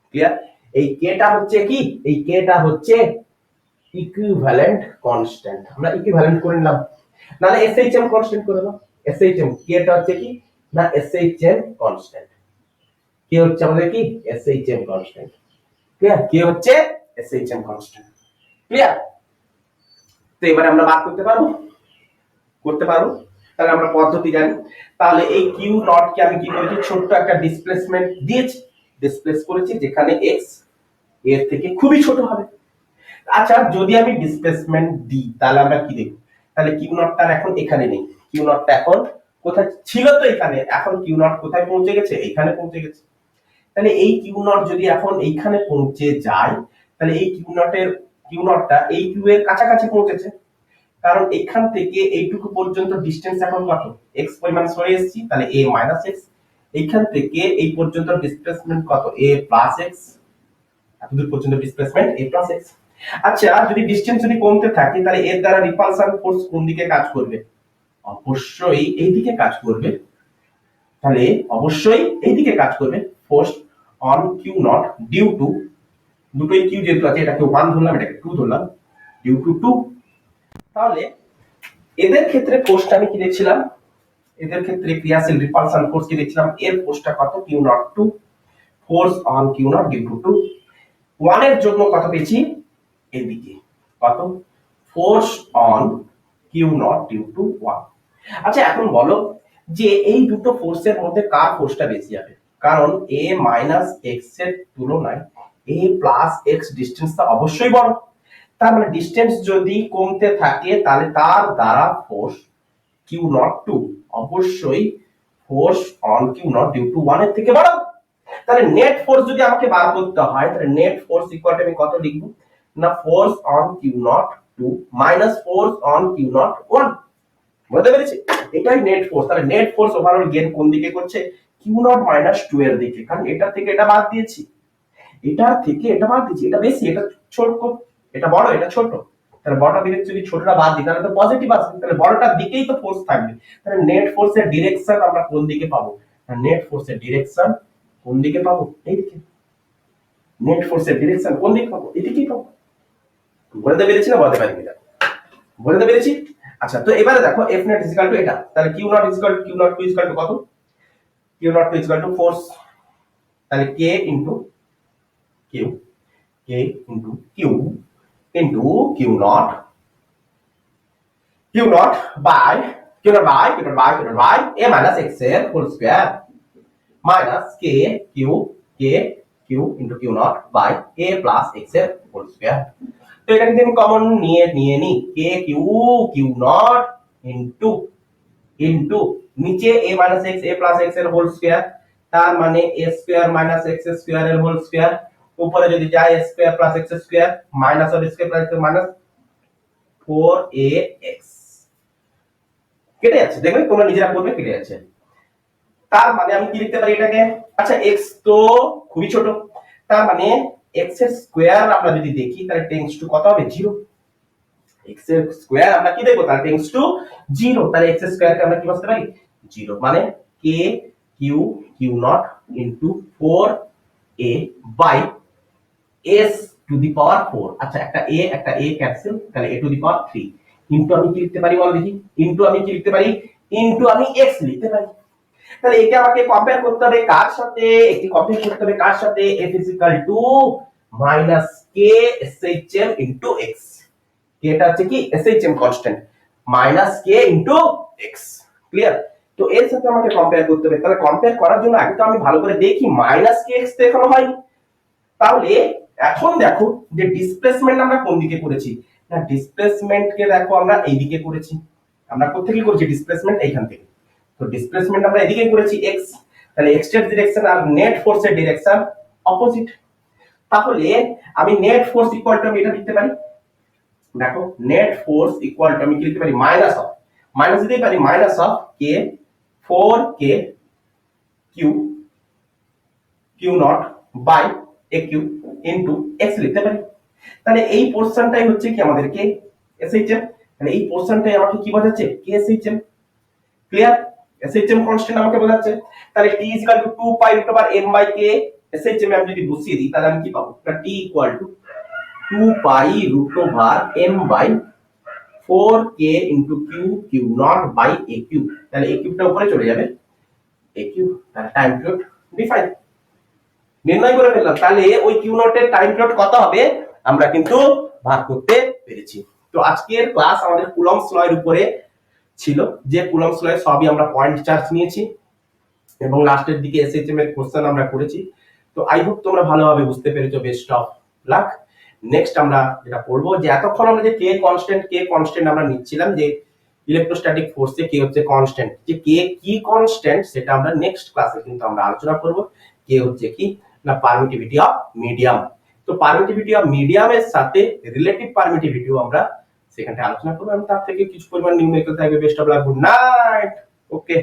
ক্লিয়ার? এই k টা হচ্ছে কি, এই k টা হচ্ছে ইকুইভ্যালেন্ট কনস্ট্যান্ট, আমরা ইকুইভ্যালেন্ট করে নিলাম, নালে SHM কনস্ট্যান্ট করে দাও। SHM k টা হচ্ছে কি না, SHM কনস্ট্যান্ট, k হচ্ছে আমাদের কি SHM কনস্ট্যান্ট। ক্লিয়ার? k হচ্ছে SHM কনস্ট্যান্ট। ক্লিয়ার? তো এবারে আমরা বার করতে পারবো, তাহলে আমরা পদ্ধতি জানি। তাহলে এই কিউ নট কে আমি কি করেছি, ছোট্ট একটা ডিসপ্লেসমেন্ট দিয়েছি, ডিসপ্লেস করেছি যেখানে x এর থেকে খুবই ছোট হবে। আচ্ছা, যদি আমি ডিসপ্লেসমেন্ট দিই তাহলে আমরা কি দেখব, তাহলে কিউ নটটা এখন এখানে নেই, কিউ নটটা এখন কোথায় ছিল, তো এখানে, এখন কিউ নট কোথায় পৌঁছে গেছে, এখানে পৌঁছে গেছে। তাহলে এই কিউ নট যদি এখন এইখানে পৌঁছে যায়, তাহলে এই কিউ নটটা এই কিউ এর কাছাকাছি পৌঁছেছে, কারণ এখান থেকে এইটুকু পর্যন্ত ডিসটেন্স এখন কত, x পরিমাণ সরে এসেছি, তাহলে a মাইনাস x, এইখান থেকে এই পর্যন্ত ডিসপ্লেসমেন্ট কত, a প্লাস x, এতদূর পর্যন্ত ডিসপ্লেসমেন্ট a প্লাস x। আচ্ছা, যদি ডিসটেন্স যদি কমতে থাকে তাহলে এর দ্বারা রিপালশন ফোর্স কোন দিকে কাজ করবে, অবশ্যই এই দিকে কাজ করবে। তাহলে অবশ্যই এই দিকে কাজ করবে, force on Q not due to, দুটোই কিউ যেহেতু আছে, এটাকে 1 ধরলাম, এটাকে 2 ধরলাম, ডিউ টু 2। তাহলে এদের ক্ষেত্রে ফোর্সটা আমি কি দেখছিলাম, এদের ক্ষেত্রে ক্রিয়াশীল রিপালশন ফোর্স কি দেখছিলাম, এর ফোর্সটা কত, Q naught 2, force on Q not due to 2। 1 এর জন্য কত পেয়েছি, এদিকে কত, force on Q not due to 1। আচ্ছা, এখন বলো যে এই দুটো ফোর্সের মধ্যে কার ফোর্সটা বেশি হবে, কারণ a মাইনাস x এর তুলনায় a প্লাস x ডিসটেন্সটা অবশ্যই বড়, তার মানে ডিসটেন্স যদি কমতে থাকে তাহলে তার দ্বারা ফোর্স কিউ নট 2 অবশ্যই force on Q not due to 1 এর থেকে বড়। তাহলে নেট ফোর্স যদি আমাকে বার করতে হয়, তাহলে নেট ফোর্স ইকুয়াল টু আমি কত লিখব না, force on Q naught 2 minus force on Q naught 1, বুঝতে পেরেছি? এটাই নেট ফোর্স। তাহলে নেট ফোর্স ওভারঅল গেইন কোন দিকে করছে? কিউ নট মাইনাস 2 এর দিকে, কারণ এটা থেকে এটা বাদ দিয়েছি, এটা থেকে এটা বাদ দিয়েছি, এটা বেশি এটা ছোট, এটা বড় এটা ছোট, তাহলে বড়টা দিকে যদি ছোটটা বাদ দিই তাহলে তো পজিটিভ আসবে, তাহলে বড়টার দিকেই তো ফোর্স থাকবে। তাহলে নেট ফোর্সের ডিরেকশন আমরা কোন দিকে পাবো? নেট ফোর্সের ডিরেকশন কোন দিকে পাবো? এই দিকে। নেট ফোর্সের ডিরেকশন কোন দিকে পাবো? এদিকেই পাবো। বলতে পেরেছি না বলতে পারিনি? বলতে পেরেছি? আচ্ছা, তো এবারে দেখো F net is equal to এটা, তাহলে q nought is equal to q nought two is equal to কত? Q nought two is equal to force, তাহলে k into q, k into Q into Q not by a minus x এর whole square minus k q into Q not by a plus x এর whole square. তো এটা যদি আমি common নিয়ে নি k q not into into নিচে a minus x a plus x এর হোল স্কয়ার, তার মানে a square minus x square এর হোল স্কয়ার, উপরে যদি যায় a square plus x square minus of square plus minus 4ax, কেটে যাচ্ছে, দেখবেন তোমরা নিজেরা করবে কেটে যাচ্ছে। তার মানে আমি কি লিখতে পারি এটাকে? আচ্ছা x তো খুবই ছোট, তার মানে x এর স্কয়ার আমরা যদি দেখি তাহলে টেন্ডস টু কত হবে? 0। x এর স্কয়ার আমরা কি দেখব? তাহলে টেন্ডস টু 0, তাহলে x এর স্কয়ার কে আমরা কি বলতে পারি? 0, মানে k q not into 4a by s to the power 4। আচ্ছা, একটা a ক্যান্সেল, তাহলে a to the power 3 into আমি কি লিখতে পারি বল দেখি? ইনটু আমি কি লিখতে পারি? ইনটু আমি x লিখতে পারি। তাহলে এটা আমাকে কম্পেয়ার করতে হবে কার সাথে? এটি কম্পেয়ার করতে হবে কার সাথে? f is equal to minus k shm into x। k এটা হচ্ছে কি? shm constant minus k into x। Clear? তো এর সাথে আমাকে কম্পেয়ার করতে হবে। তাহলে কম্পেয়ার করার জন্য আগে তো আমি ভালো করে দেখি minus kx তো এখনো হয়নি। তাহলে এখন দেখো যে ডিসপ্লেসমেন্ট আমরা কোন দিকে করেছি? না, ডিসপ্লেসমেন্ট কে দেখো আমরা এই দিকে করেছি। আমরা কোথা থেকে করেছি ডিসপ্লেসমেন্ট? এইখান থেকে। তো ডিসপ্লেসমেন্ট আমরা এদিকে করেছি x, তাহলে x এর ডাইরেকশন আর নেট ফোর্সের ডাইরেকশন অপোজিট। তাহলে আমি নেট ফোর্স ইকুয়াল টু আমি এটা লিখতে পারি, দেখো নেট ফোর্স ইকুয়াল টু আমি কি লিখতে পারি? মাইনাস দিতেই পারি minus of k 4k Q not by a Q into x লিখতে পারি। তাহলে এই পোরশনটাই হচ্ছে কি আমাদের কে এসএইচএম, তাহলে এই পোরশনটাই আমাকে কি বোঝাচ্ছে? কে এসএইচএম। ক্লিয়ার? এসএইচএম কনস্ট্যান্ট আমাকে বোঝাচ্ছে। তাহলে t = 2 pi √ m / k, SHM আমি যদি বসিয়ে দিই তাহলে আমি কি পাবো? না, t = 2 pi √ m / 4k Q not by a Q, তাহলে a কিউবটা উপরে চলে যাবে, a কিউব, তাহলে টাইম পিরিয়ড ডিফাইন নির্ণয় করে ফেললাম। তাহলে ওই কিউ নটের টাইম পিরিয়ড কত হবে আমরা কিন্তু ভাগ করতে পেরেছি। তো আজকের ক্লাস আমাদের কুলম্বস ল এর উপরে ছিল, যে কুলম্বস ল এর সবই আমরা পয়েন্ট চার্জ নিয়েছি এবং লাস্টের দিকে এসএইচএম এর কোশ্চেন আমরা করেছি। তো আই হোপ তোমরা ভালোভাবে বুঝতে পেরেছো। Best of luck. নেক্সট আমরা যেটা পড়বো, যে এতক্ষণ আমরা যে কে কনস্ট্যান্ট আমরা নিচ্ছিলাম, যে ইলেকট্রোস্ট্যাটিক ফোর্সে কে হচ্ছে কনস্ট্যান্ট, যে কে কি কনস্ট্যান্ট সেটা আমরা নেক্সট ক্লাসে কিন্তু আমরা আলোচনা করব। কে হচ্ছে কি না পারমিটিভিটি অফ মিডিয়াম। তো পারমিটিভিটি অফ মিডিয়ামের সাথে রিলেটিভ পারমিটিভিটিও আমরা সেখানে আলোচনা করব, এবং তার থেকে কিছু পরিমাণ নিউমেরিক্যাল থাকবে। Best of luck, good night. Okay.